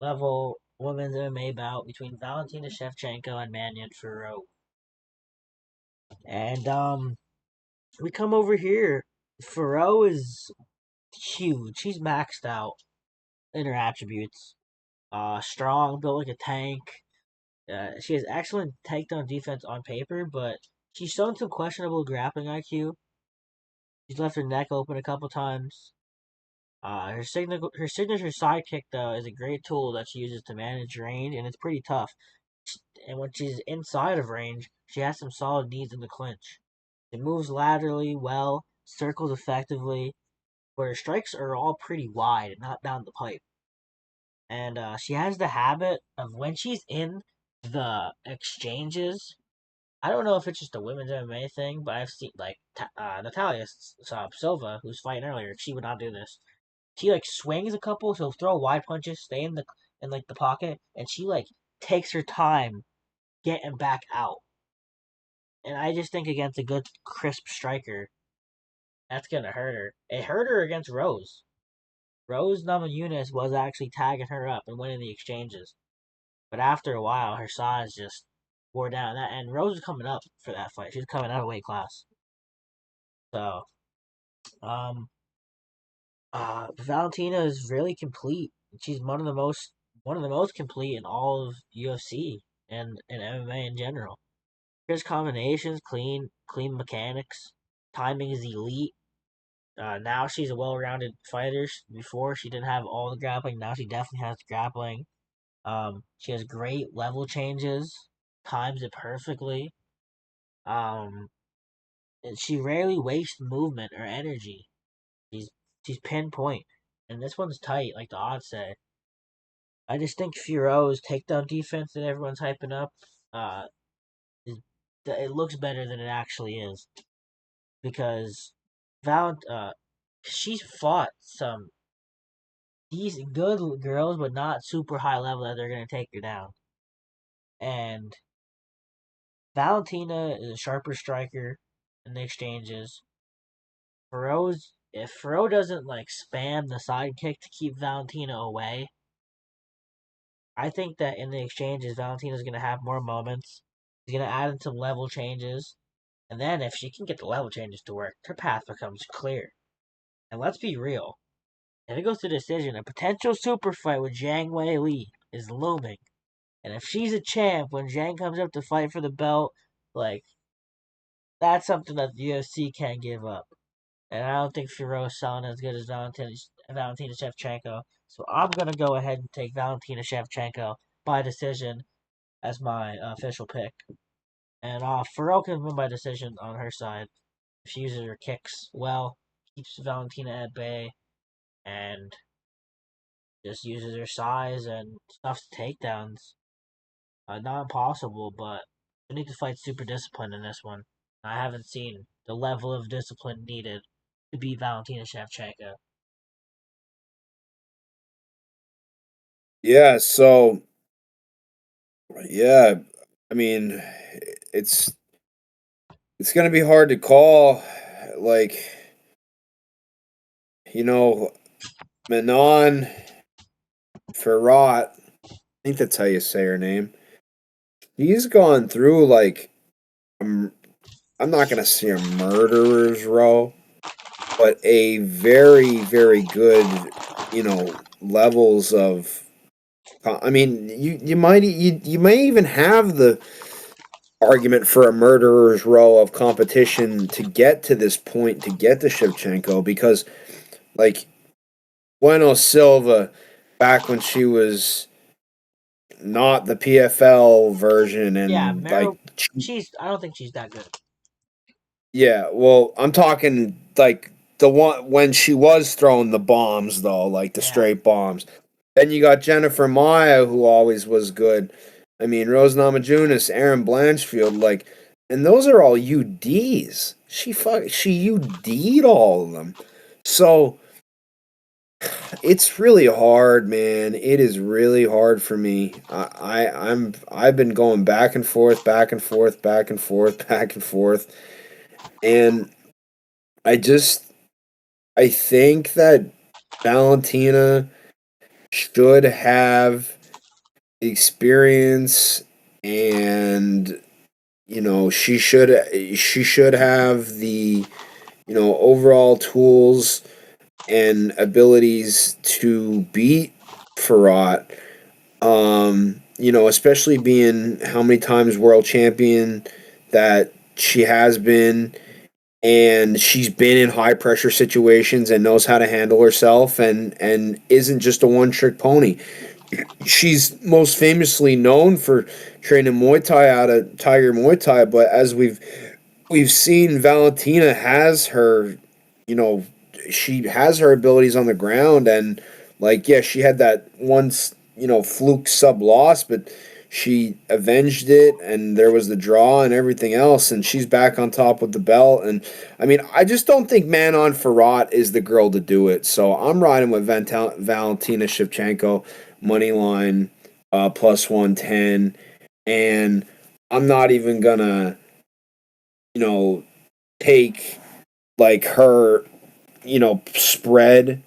level women's MMA bout between Valentina Shevchenko and Manon Fiorot. And we come over here. Fiorot is huge. She's maxed out in her attributes. Strong, built like a tank. She has excellent takedown defense on paper, but she's shown some questionable grappling IQ. She's left her neck open a couple times. Her signature sidekick though is a great tool that she uses to manage range, and it's pretty tough. And when she's inside of range, she has some solid knees in the clinch. She moves laterally well, circles effectively, but her strikes are all pretty wide and not down the pipe. And she has the habit of when she's in the exchanges. I don't know if it's just a women's MMA thing, but I've seen like Natalia Silva, who's fighting earlier. She would not do this. She like swings a couple, she'll throw wide punches, stay in the pocket, and she like takes her time getting back out. And I just think against a good crisp striker, that's gonna hurt her. It hurt her against Rose. Rose Namajunas was actually tagging her up and winning the exchanges. But after a while, her size just wore down. And Rose was coming up for that fight. She was coming out of weight class. So, Valentina is really complete. She's one of the most complete in all of UFC and MMA in general. Here's combinations, clean mechanics, timing is elite. Now she's a well-rounded fighter. Before she didn't have all the grappling. Now she definitely has grappling. She has great level changes, times it perfectly. And she rarely wastes movement or energy. She's she's pinpoint, and this one's tight, like the odds say. I just think Fiorot's takedown defense that everyone's hyping up, uh, is, it looks better than it actually is because she's fought some these good girls, but not super high level that they're gonna take her down. And Valentina is a sharper striker in the exchanges. If Fiorot doesn't like spam the side kick to keep Valentina away, I think that in the exchanges, Valentina's gonna have more moments. She's gonna add in some level changes, and then if she can get the level changes to work, her path becomes clear. And let's be real, if it goes to decision, a potential super fight with Zhang Wei Li is looming. And if she's a champ when Zhang comes up to fight for the belt, like that's something that the UFC can't give up. And I don't think Fiorot's selling as good as Valentina Shevchenko. So I'm gonna go ahead and take Valentina Shevchenko by decision as my official pick. And Fiorot can win by decision on her side. If she uses her kicks well, keeps Valentina at bay, and just uses her size and stuffs takedowns. Not impossible, but we need to fight super disciplined in this one. I haven't seen the level of discipline needed to beat Valentina Shevchenko. Yeah, so yeah, I mean, it's it's gonna be hard to call. Like, you know, Manon Fiorot, I think that's how you say her name. He's gone through like I'm not gonna say a murderer's row, but a very, very good, levels of. I mean, you may even have the argument for a murderer's row of competition to get to this point to get to Shevchenko because, like, Bueno Silva, back when she was not the PFL version, Yeah, and like, Meryl. I don't think she's that good. yeah, well, I'm talking like the one when she was throwing the bombs though, like the straight bombs. Then you got Jennifer Maya, who always was good. I mean, Rose Namajunas, Aaron Blanchfield, like, and those are all UDs. She UD'd all of them. So it's really hard, man. It is really hard for me. I've been going back and forth, back and forth, back and forth, back and forth, and I just I think that Valentina should have experience, and she should have the overall tools and abilities to beat Fiorot. Especially being how many times world champion that she has been, and she's been in high pressure situations and knows how to handle herself, and isn't just a one trick pony. She's most famously known for training Muay Thai out of Tiger Muay Thai, but as we've seen, Valentina has her, you know, she has her abilities on the ground, and like, yeah, she had that once, fluke sub loss, but she avenged it, and there was the draw and everything else, and she's back on top with the belt. And I mean, I just don't think Manon Fiorot is the girl to do it. So I'm riding with Valentina Shevchenko money line plus 110, and I'm not even gonna take like her spread.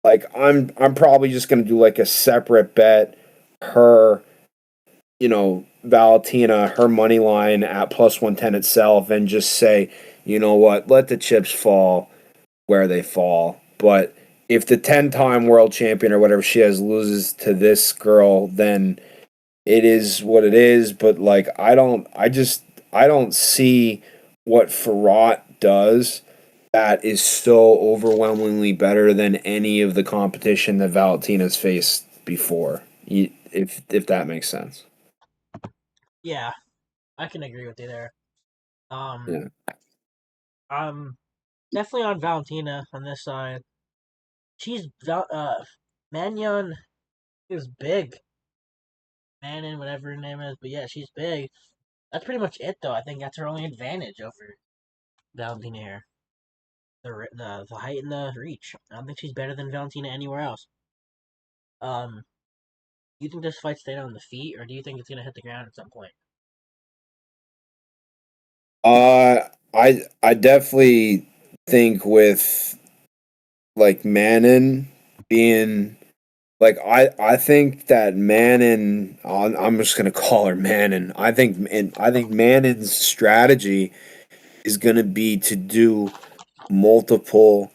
Like, I'm probably just gonna do like a separate bet, her Valentina, her money line at plus 110 itself, and just say, you know what, let the chips fall where they fall. But if the 10-time world champion or whatever she has loses to this girl, then it is what it is. But like, I don't see what Fiorot does that is so overwhelmingly better than any of the competition that Valentina's faced before. If that makes sense. Yeah, I can agree with you there. Yeah. I'm definitely on Valentina on this side. She's Mannion is big. Mannon, whatever her name is, but yeah, she's big. That's pretty much it, though. I think that's her only advantage over Valentina here. The height and the reach. I don't think she's better than Valentina anywhere else. Do you think this fight stayed on the feet, or do you think it's gonna hit the ground at some point? I definitely think with like Mannon being like I think that Mannon I'm just gonna call her Mannon. I think Mannon's strategy is gonna be to do multiple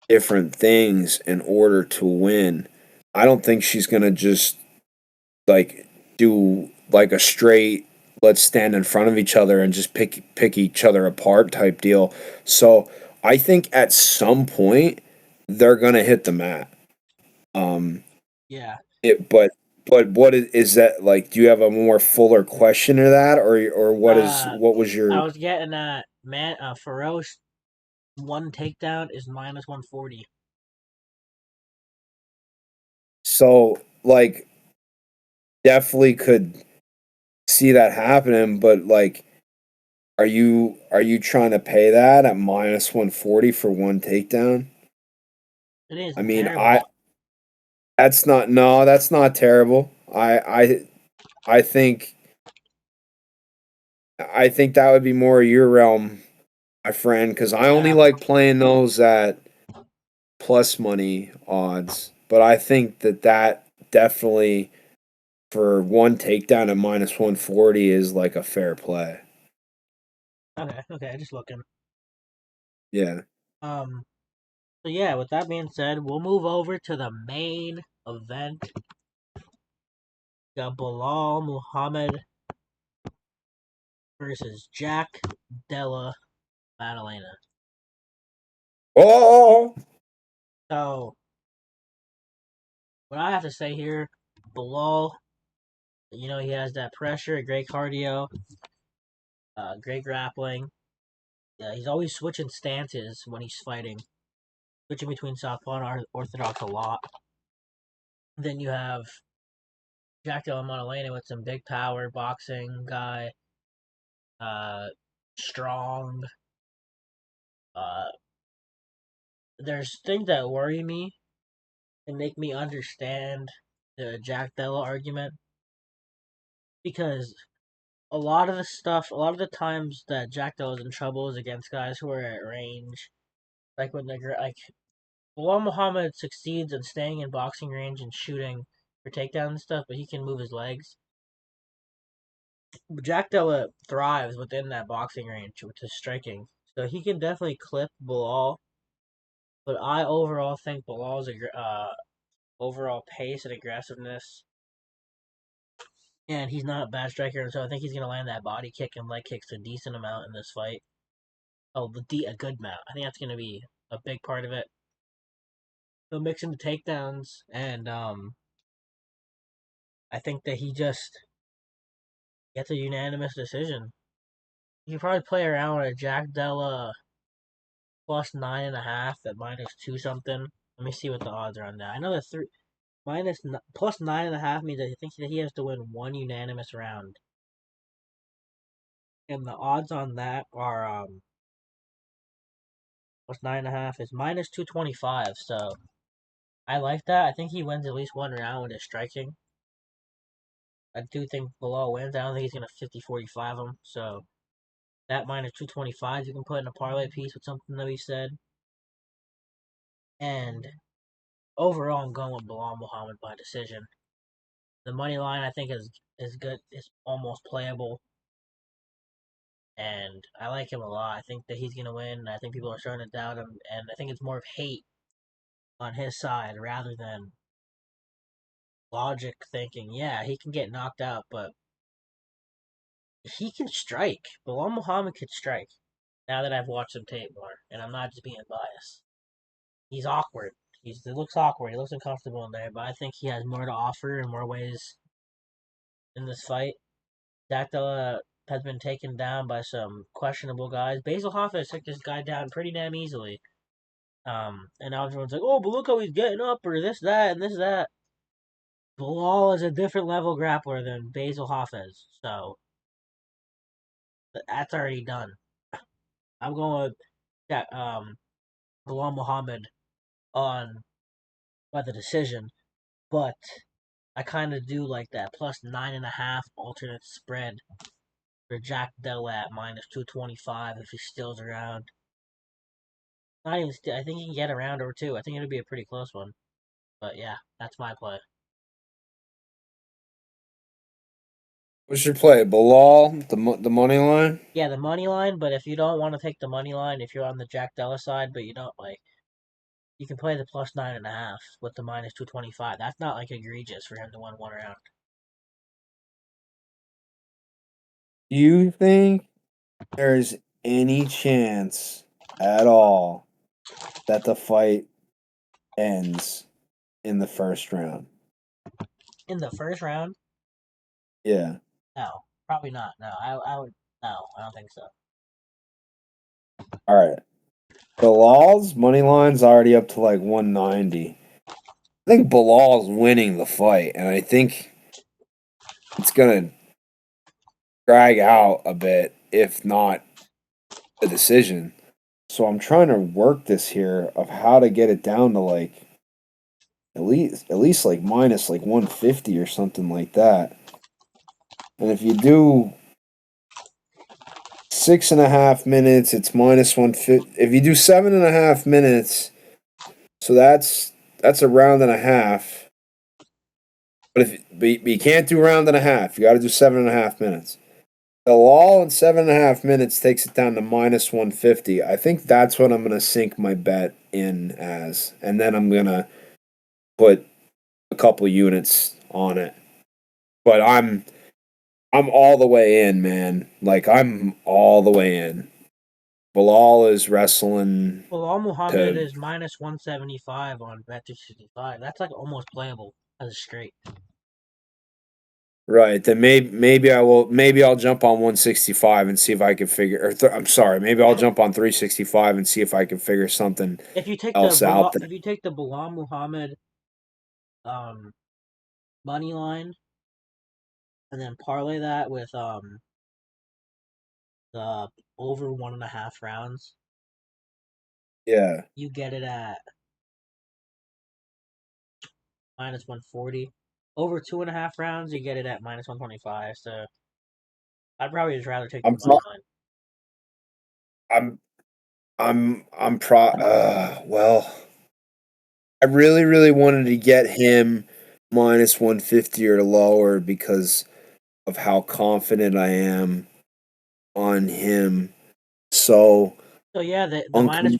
different things in order to win. I don't think she's gonna just like do like a straight let's stand in front of each other and just pick each other apart type deal. So I think at some point they're gonna hit the mat. Um, Yeah. but what is that like? Do you have a more fuller question to that, or Uh, what was I your was getting Fiorot's one takedown is minus 140. so like definitely could see that happening, but like are you trying to pay that at minus 140 for one takedown? It I isn't mean, terrible. that's not no, that's not terrible. I think that would be more your realm, my friend, because I only Yeah. like playing those at plus money odds. But I think that definitely for one takedown at minus 140 is like a fair play. Okay, just looking. Yeah. Um, so yeah, with that being said, we'll move over to the main event. Got Bilal Muhammad versus Jack Della Maddalena. Oh, So, what I have to say here, Bilal, he has that pressure, great cardio, great grappling. Yeah, he's always switching stances when he's fighting, switching between southpaw and orthodox a lot. Then you have Jack Della Maddalena with some big power, boxing guy, uh, strong. Uh, there's things that worry me and make me understand the Jack Della argument because a lot of the times that Jack Della's in trouble is against guys who are at range. Like when Bilal Muhammad succeeds in staying in boxing range and shooting for takedowns and stuff, but he can move his legs. Jack Della thrives within that boxing range, which is striking. So he can definitely clip Bilal, but I overall think Bilal's overall pace and aggressiveness, and he's not a bad striker, so I think he's gonna land that body kick and leg kicks a decent amount in this fight. Oh, a good amount. I think that's gonna be a big part of it. He'll mix in the takedowns, and I think that he just gets a unanimous decision. You could probably play around with a Jack Della plus 9.5 at minus two something. Let me see what the odds are on that. I know that plus 9.5 means that I think that he has to win one unanimous round, and the odds on that are plus 9.5 is minus 225. So I like that. I think he wins at least one round with his striking. I do think Bilal wins. I don't think he's gonna 50-45 him. So that minus 225 you can put in a parlay piece with something that we said. And overall, I'm going with Bilal Muhammad by decision. The money line I think is good. It's almost playable, and I like him a lot. I think that he's gonna win. I think people are starting to doubt him, and I think it's more of hate on his side rather than logic thinking. Yeah, he can get knocked out, but he can strike. Bilal Muhammad could strike. Now that I've watched some tape more, and I'm not just being biased. He's awkward. He looks awkward. He looks uncomfortable in there, but I think he has more to offer in more ways in this fight. Della has been taken down by some questionable guys. Basil Hoffman took this guy down pretty damn easily. And now everyone's like, oh, but look how he's getting up, or this, that, and this, that. Bilal is a different level grappler than Basil Hafez, so that's already done. I'm going with Bilal Muhammad on by the decision, but I kind of do like that plus 9.5 alternate spread for Jack Della at minus 225 if he stills around. Not even still. I think he can get a round or two. I think it'll be a pretty close one. But yeah, that's my play. What's your play? Bilal, the money line? Yeah, the money line, but if you don't want to take the money line, if you're on the Jack Della side, but you don't like, you can play the plus 9.5 with the minus 225. That's not like egregious for him to win one round. Do you think there's any chance at all that the fight ends in the first round? In the first round? Yeah. No, probably not. No, I would. No, I don't think so. All right. Bilal's money line's already up to like 190. I think Bilal's winning the fight, and I think it's gonna drag out a bit, if not a decision. So I'm trying to work this here of how to get it down to like at least like minus like 150 or something like that. And if you do 6.5 minutes, it's minus 150. If you do 7.5 minutes, so that's a round and a half. But you can't do round and a half. You got to do 7.5 minutes. The law in 7.5 minutes takes it down to minus 150. I think that's what I'm going to sink my bet in as, and then I'm going to put a couple units on it. But I'm all the way in, man. Like I'm all the way in. Bilal is wrestling. Bilal Muhammad is minus 175 on Bet365. That's like almost playable as a straight. Right. Then maybe I'll jump on 165 and see if I can figure. I'm sorry. Maybe I'll jump on 365 and see if I can figure something If you take else out there. if you take the Bilal Muhammad money line and then parlay that with the over 1.5 rounds, Yeah. you get it at minus 140. Over 2.5 rounds, you get it at minus 125. So I'd probably just rather take the money line. Well, I really wanted to get him minus 150 or lower because of how confident I am on him. So yeah, the minus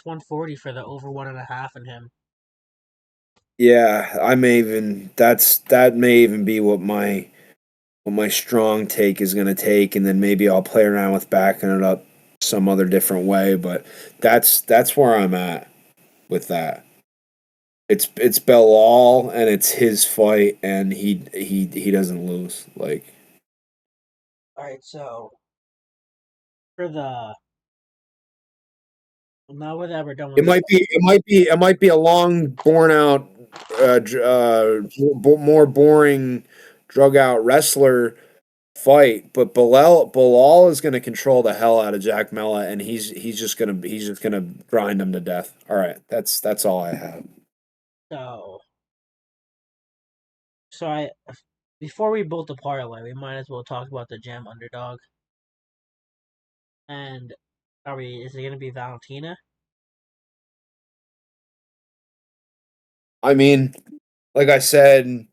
140 for the over 1.5 and him. Yeah, that may even be what my strong take is going to take, and then maybe I'll play around with backing it up some other different way. But that's where I'm at with that. It's Belal and it's his fight, and he doesn't lose. Like, all right, so for the now that we're done with it might be a long, borne out, more boring, drug out wrestler fight, but Bilal is going to control the hell out of Jack Mella, and he's just gonna grind him to death. All right, that's all I have. So I before we build the parlay, we might as well talk about the gem underdog. And is it going to be Valentina? I mean, like I said,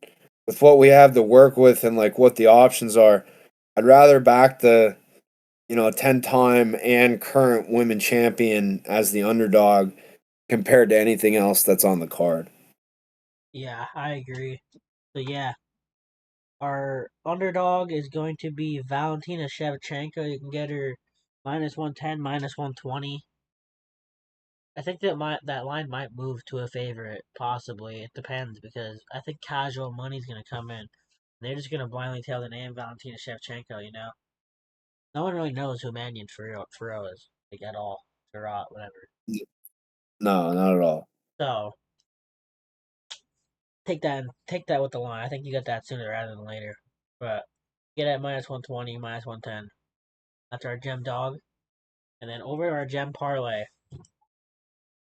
with what we have to work with and like what the options are, I'd rather back the 10-time and current women champion as the underdog compared to anything else that's on the card. Yeah, I agree. So yeah, our underdog is going to be Valentina Shevchenko. You can get her -110, -120. I think that line might move to a favorite, possibly. It depends, because I think casual money's going to come in. They're just going to blindly tail the name Valentina Shevchenko, you know? No one really knows who Mannion Fiorot is, like, at all. Fiorot, whatever. No, not at all. So, take that with the line. I think you get that sooner rather than later. But get at -120, -110. That's our gem dog. And then over our gem parlay,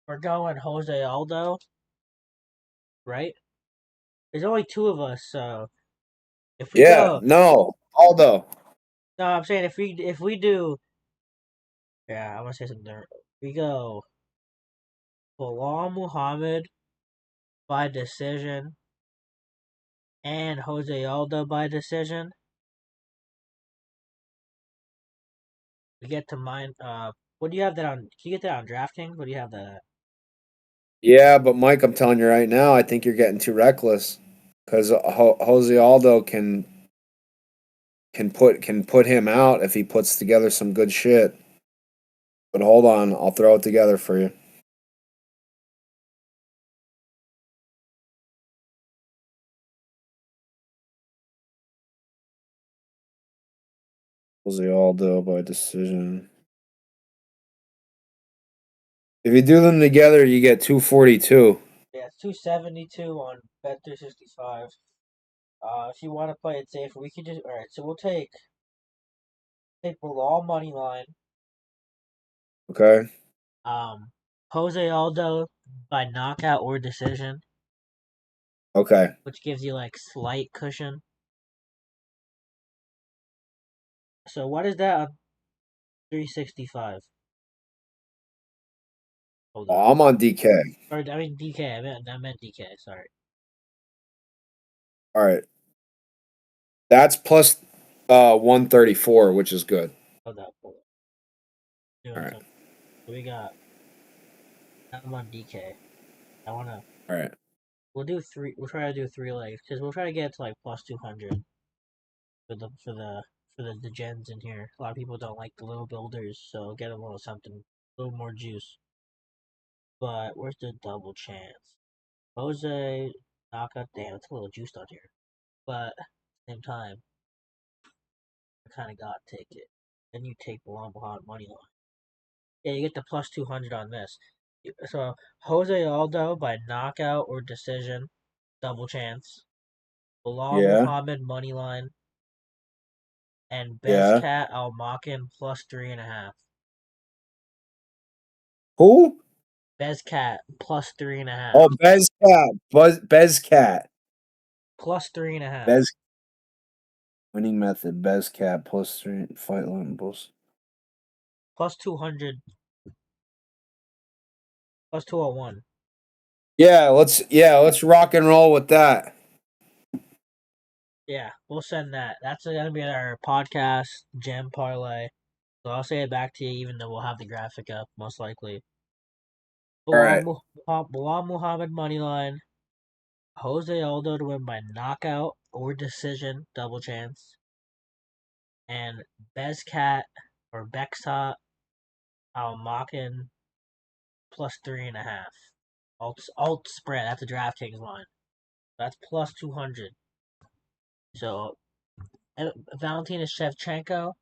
we're going Jose Aldo, right? There's only two of us, so if we go, Aldo. no, I'm saying if we do, yeah, I want to say something different. We go Bilal Muhammad by decision and Jose Aldo by decision. We get to mine. What do you have that on? Can you get that on DraftKings? What do you have that at? Yeah, but Mike, I'm telling you right now, I think you're getting too reckless because Jose Aldo can put him out if he puts together some good shit. But hold on, I'll throw it together for you. Jose Aldo by decision. If you do them together, you get 242. Yeah, it's 272 on Bet365. If you want to play it safe, we can just all right. So we'll take Bilal money line. Okay. Jose Aldo by knockout or decision, Okay. which gives you like slight cushion. So what is that on 365? Hold up. I'm on DK. Or I mean DK. I meant DK. Sorry. All right. That's plus 134, which is good. Hold up. Doing All right. something. So we got. I'm on DK. I wanna. All right. We'll do three. We'll try to do 3 legs because we'll try to get to like plus 200 for the gens in here. A lot of people don't like the little builders, so get a little something, a little more juice. But where's the double chance? Jose knockout. Damn, it's a little juiced on here. But at the same time, I kind of got to take it. Then you take the long behind money line. Yeah, you get the plus 200 on this. So Jose Aldo by knockout or decision, double chance. Bilal Yeah. Muhammad money line, and Yeah. Bezcat Almakhan plus 3.5. Who? Bezcat plus 3.5. Oh, Bezcat. Plus 3.5. Bez winning method. Bezcat plus 3 fight limits. Plus 200. Plus 201. Yeah, let's rock and roll with that. Yeah, we'll send that. That's gonna be our podcast gem parlay. So I'll say it back to you, even though we'll have the graphic up most likely. All right. Bilal Muhammad money line. Jose Aldo to win by knockout or decision, double chance. And Bezcat or Bexat Almakhan plus 3.5. Alt spread. That's a DraftKings line. That's plus 200. So Valentina Shevchenko,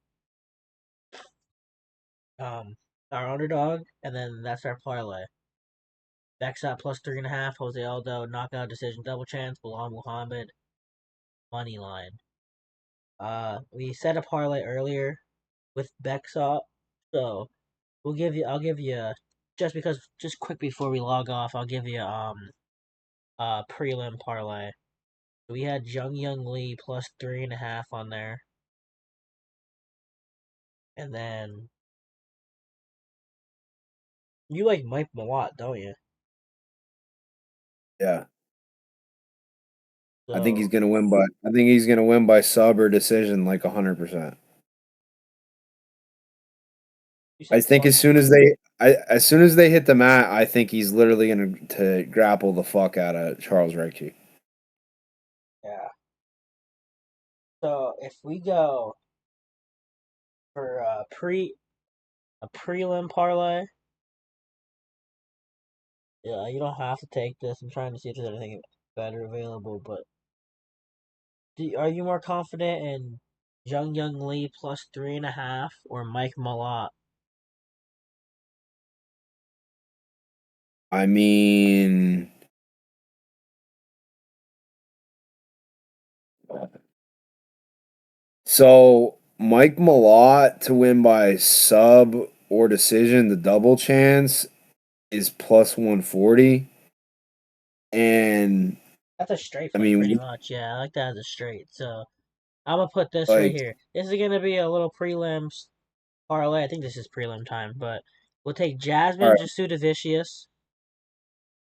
our underdog, and then that's our parlay. Bexat plus 3.5. Jose Aldo knockout decision, double chance. Bilal Muhammad money line. We set a parlay earlier with Bexat, so I'll give you just quick before we log off, I'll give you prelim parlay. We had Young Lee plus 3.5 on there. And then you like Mike Mallot, don't you? Yeah. So I think he's gonna win by sub or decision like 100%. I think as soon as they hit the mat, I think he's literally gonna to grapple the fuck out of Charles Radtke. yeah. So if we go for a prelim parlay. Yeah, you don't have to take this. I'm trying to see if there's anything better available, but are you more confident in Young Lee plus 3.5 or Mike Mallot? I mean, so Mike Mallot to win by sub or decision, the double chance is plus 140. And That's a straight I fight, pretty mean, much. Yeah, I like that as a straight. So I'm gonna put this right like, here. This is gonna be a little prelims parlay. I think this is prelim time, but we'll take all Jasmine right, Jasudavicius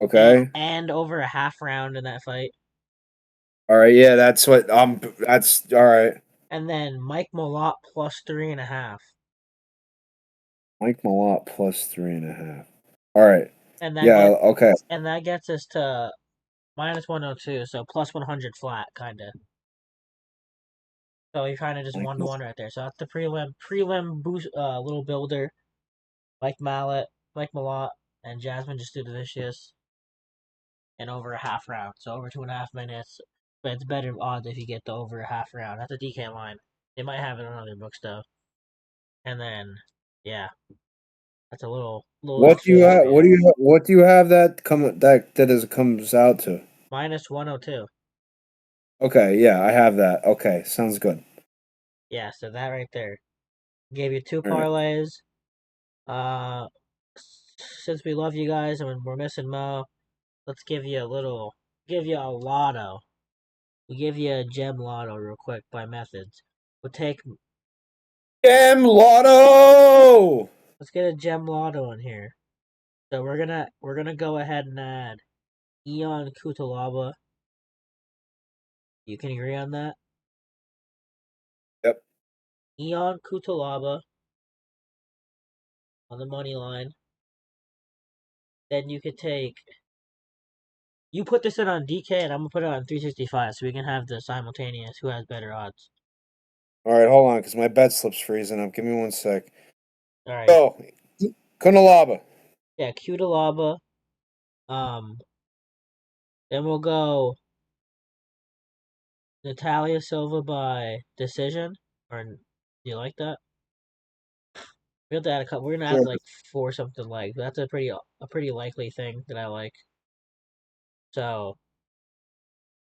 okay. and over a half round in that fight, All right, yeah, that's what that's all right. and then Mike Mallot plus 3.5, Mike Mallot plus 3.5. All right. and that Yeah, get okay. and that gets us to minus 102, so plus 100 flat, kind of. So you're kind of just Mike 1-to-1 right there. So that's the prelim boost, little builder. Mike Mallot, Mike Mallot, and Jasmine Jasudavicius, and over a half round. So over 2.5 minutes. But it's better odds if you get the over a half round. That's a DK line. They might have it on other books though. And then, yeah, that's a little What do you info have? for you. What do you have that comes out to? Minus 102. Okay, yeah, I have that. Okay, sounds good. Yeah, so that right there. Gave you two All right. parlays. Uh, since we love you guys and we're missing Mo, let's give you a lotto. We give you a gem lotto real quick by methods. We'll take, Damn Lotto! let's get a gem lotto in here. So we're gonna go ahead and add Cutelaba. You can agree on that? Yep. Cutelaba on the money line. Then you could take. You put this in on DK, and I'm gonna put it on 365, so we can have the simultaneous. Who has better odds? All right, hold on, because my bet slip's freezing up. Give me 1 sec. All right. Oh, Kunalaba. Yeah, Cutelaba. Um. Then we'll go Natalia Silva by decision. Or do you like that? We have to add a couple. We're gonna have Sure. to like force something like that's a pretty likely thing that I like. So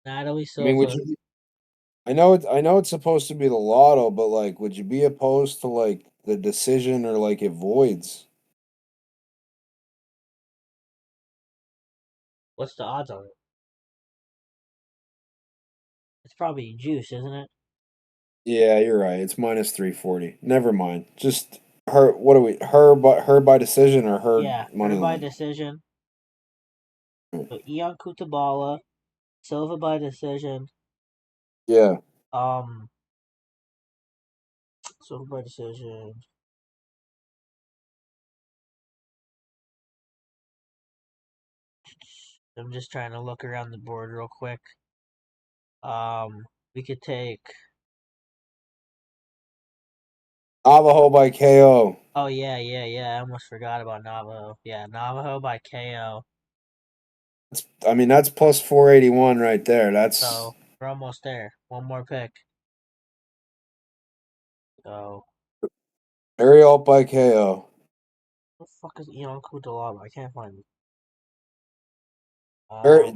Natalie I mean, would Silva. you? I know it's supposed to be the Lotto, but like, would you be opposed to like the decision or like it voids? What's the odds on it? It's probably juice, isn't it? Yeah, you're right. It's minus 340. Never mind. Just her. What are we? Her by decision or her Yeah, her money by line? decision. So Kutabala, Silva by decision. Yeah. Um, Silva by decision. I'm just trying to look around the board real quick. We could take. Navajo by KO. Oh yeah. I almost forgot about Navajo. Yeah, Navajo by KO. I mean, that's plus 481 right there. That's So we're almost there. One more pick. So Barriault by KO. what the fuck is Kutalaba? I can't find it.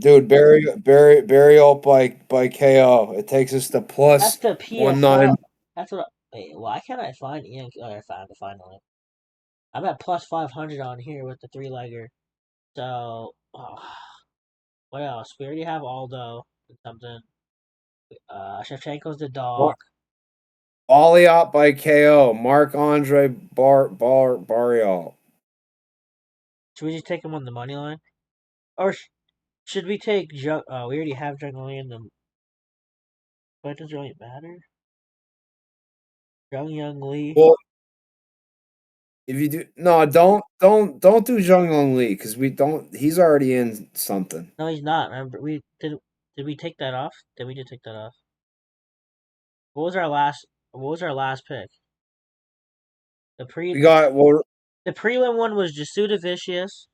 Dude, Barriault by KO. It takes us to That's plus the 19. PFL. That's what. Wait, why can't I find Ian? Oh, I found it finally. I'm at plus 500 on here with the three legger. So, what else? We already have Aldo and something. Shevchenko's the dog. Olliot by KO. Mark Andre Barriault. Should we just take him on the money line, or should we take? We already have Jungle in them, but it doesn't really matter. Young Lee. Well, if you do no, don't do Jung Long Lee because we don't. He's already in something. No, he's not. Remember, we did. Did we take that off? Did we just take that off? What was our last? What was our last pick? The pre. We got well. The prelim one was Jasudavicius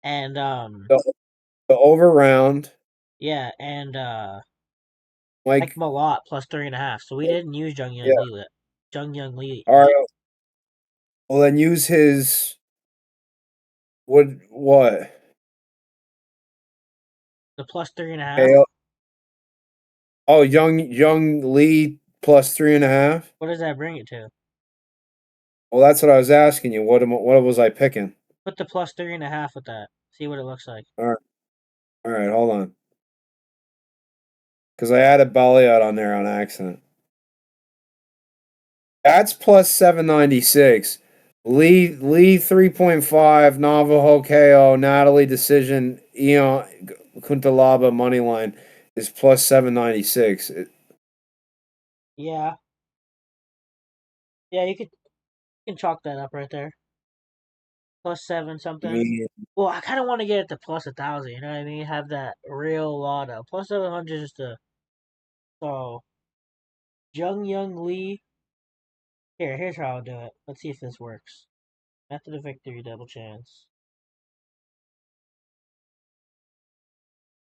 and The over round, yeah, and like like, Mallot plus 3.5. So we didn't use Jung yeah. Young Lee. Jung Young Lee All yet. right. Well, then use his what? The plus 3.5. Hey, oh, young Lee plus 3.5. What does that bring it to? Well, that's what I was asking you. What was I picking? Put the plus 3.5 with that. See what it looks like. All right, hold on. Because I added Barriault on there on accident. That's plus 796. Lee 3.5, Navajo KO, Natalie decision, Eon Cutelaba money line is plus 796. Yeah. Yeah, you can chalk that up right there. Plus 7 I something. mean, Well, I kind of want to get it to plus 1,000. You know what I mean? Have that real Lotto. Plus 700 is the so Jung Young Lee. Here's how I'll do it. Let's see if this works. Method of victory, double chance.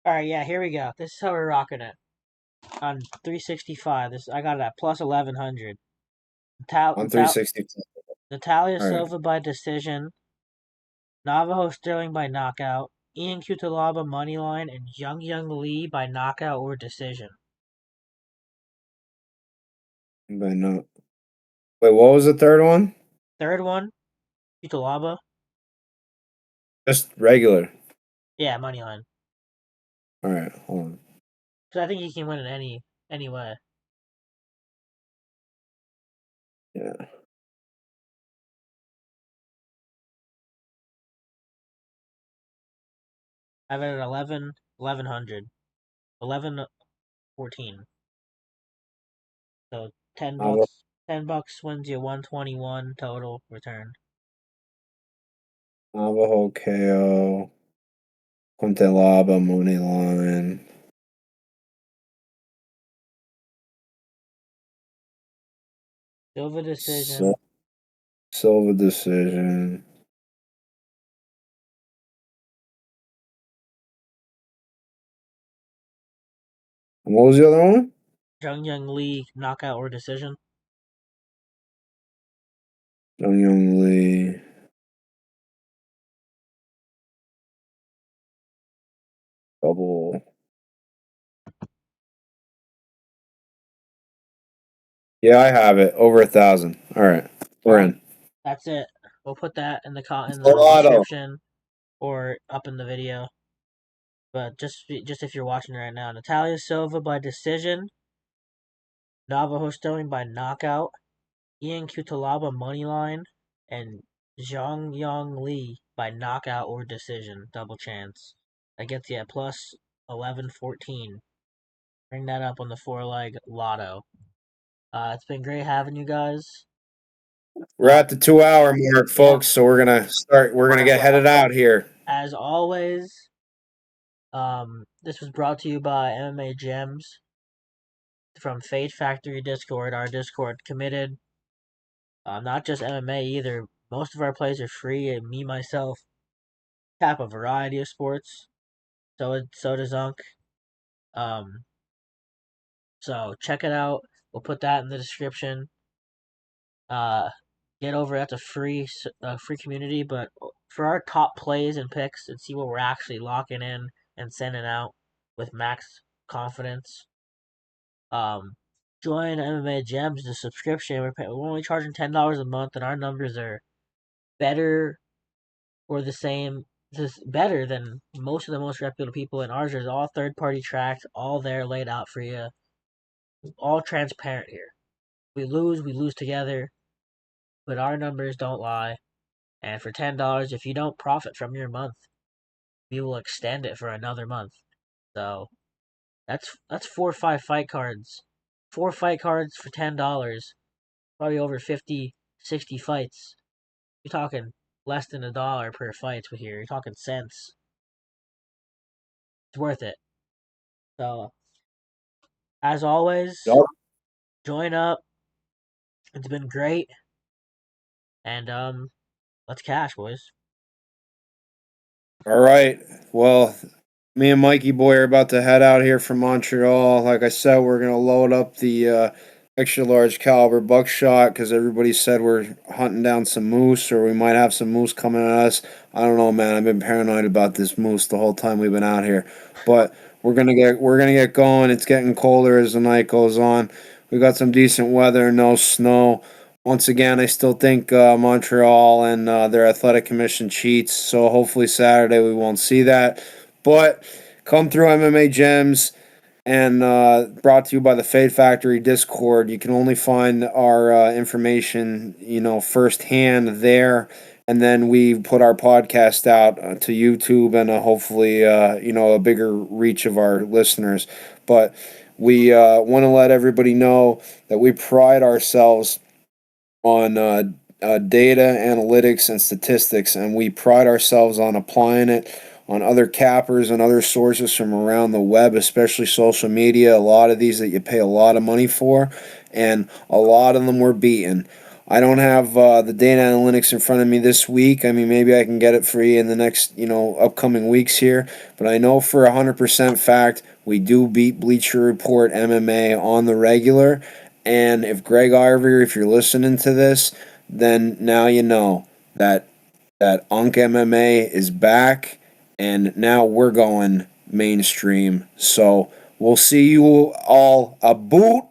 All right, yeah, here we go. This is how we're rocking it on 365. This I got it at plus 1,100. on 360. Natalia All right. Silva by decision. Navajo Sterling by knockout. Ian Cutelaba moneyline and Jung Young Lee by knockout or decision. But no. Wait, what was the third one? Third one, Cutelaba. Just regular. Yeah, moneyline. All right, hold on. So I think you can win it any way. Yeah. I have it at 1100. 1114. So 10 Navajo, bucks. $10 wins you 121 total return. Navajo KO, Cutelaba money line. Silva decision. Silva decision. And what was the other one? Jung Young Lee knockout or decision. Young Lee. Double. Yeah, I have it. Over 1,000. All right. We're in. That's it. We'll put that in the Lotto. description or up in the video. But just if you're watching right now, Natalia Silva by decision, Navajo Sterling by knockout, Ian Cutelaba moneyline, and Zhang Yang Lee by knockout or decision, double chance. That gets you at plus 1114. Bring that up on the 4-leg lotto. It's been great having you guys. We're at the 2 hour mark, folks. So we're gonna start. We're gonna get headed out here. As always, this was brought to you by MMA Gems from Fate Factory Discord. Our Discord committed. Not just MMA either. Most of our plays are free, and me myself tap a variety of sports. So does Unc. Um, so check it out. We'll put that in the description. Get over. That's a free community. But for our top plays and picks, and see what we're actually locking in and sending out with max confidence. Join MMA Gems. The subscription. We're only charging $10 a month, and our numbers are better or the same. Better than most of the most reputable people. And ours is all third party tracked, all there laid out for you, all transparent here. We lose together, but our numbers don't lie. And for $10, if you don't profit from your month, we will extend it for another month. So that's 4 or 5 fight cards. 4 fight cards for $10. Probably over 50, 60 fights. You're talking less than $1 per fight here. You're talking cents. It's worth it. So as always, Yep. join up. It's been great. And Let's cash, boys. All right. Well, me and Mikey boy are about to head out here from Montreal. Like I said, we're gonna load up the extra large caliber buckshot because everybody said we're hunting down some moose, or we might have some moose coming at us. I don't know, man. I've been paranoid about this moose the whole time we've been out here, but we're gonna get going. It's getting colder as the night goes on. We got some decent weather, no snow. Once again, I still think Montreal and their athletic commission cheats, so hopefully Saturday we won't see that. But come through MMA Gyms and brought to you by the Fade Factory Discord. You can only find our information, firsthand there. And then we put our podcast out to YouTube and hopefully, a bigger reach of our listeners. But we want to let everybody know that we pride ourselves on data analytics and statistics, and we pride ourselves on applying it on other cappers and other sources from around the web, especially social media. A lot of these that you pay a lot of money for, and a lot of them were beaten. I don't have the data analytics in front of me this week. I mean, maybe I can get it for you in the next, upcoming weeks here. But I know for 100% fact we do beat Bleacher Report MMA on the regular. And if Greg Ivory, if you're listening to this, then now you know that UncMMA is back, and now we're going mainstream. So we'll see you all a boot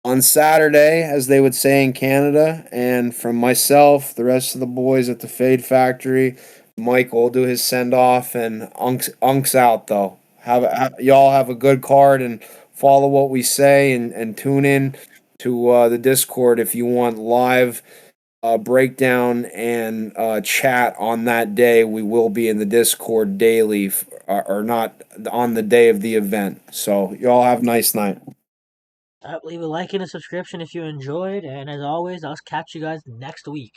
on Saturday, as they would say in Canada. And from myself, the rest of the boys at the Fade Factory, Mike will do his send off, and Unc's out though. Y'all have a good card and follow what we say, and tune in to the Discord if you want live breakdown and chat on that day. We will be in the Discord daily, or not on the day of the event. So y'all have a nice night. Leave a like and a subscription if you enjoyed, and as always, I'll catch you guys next week.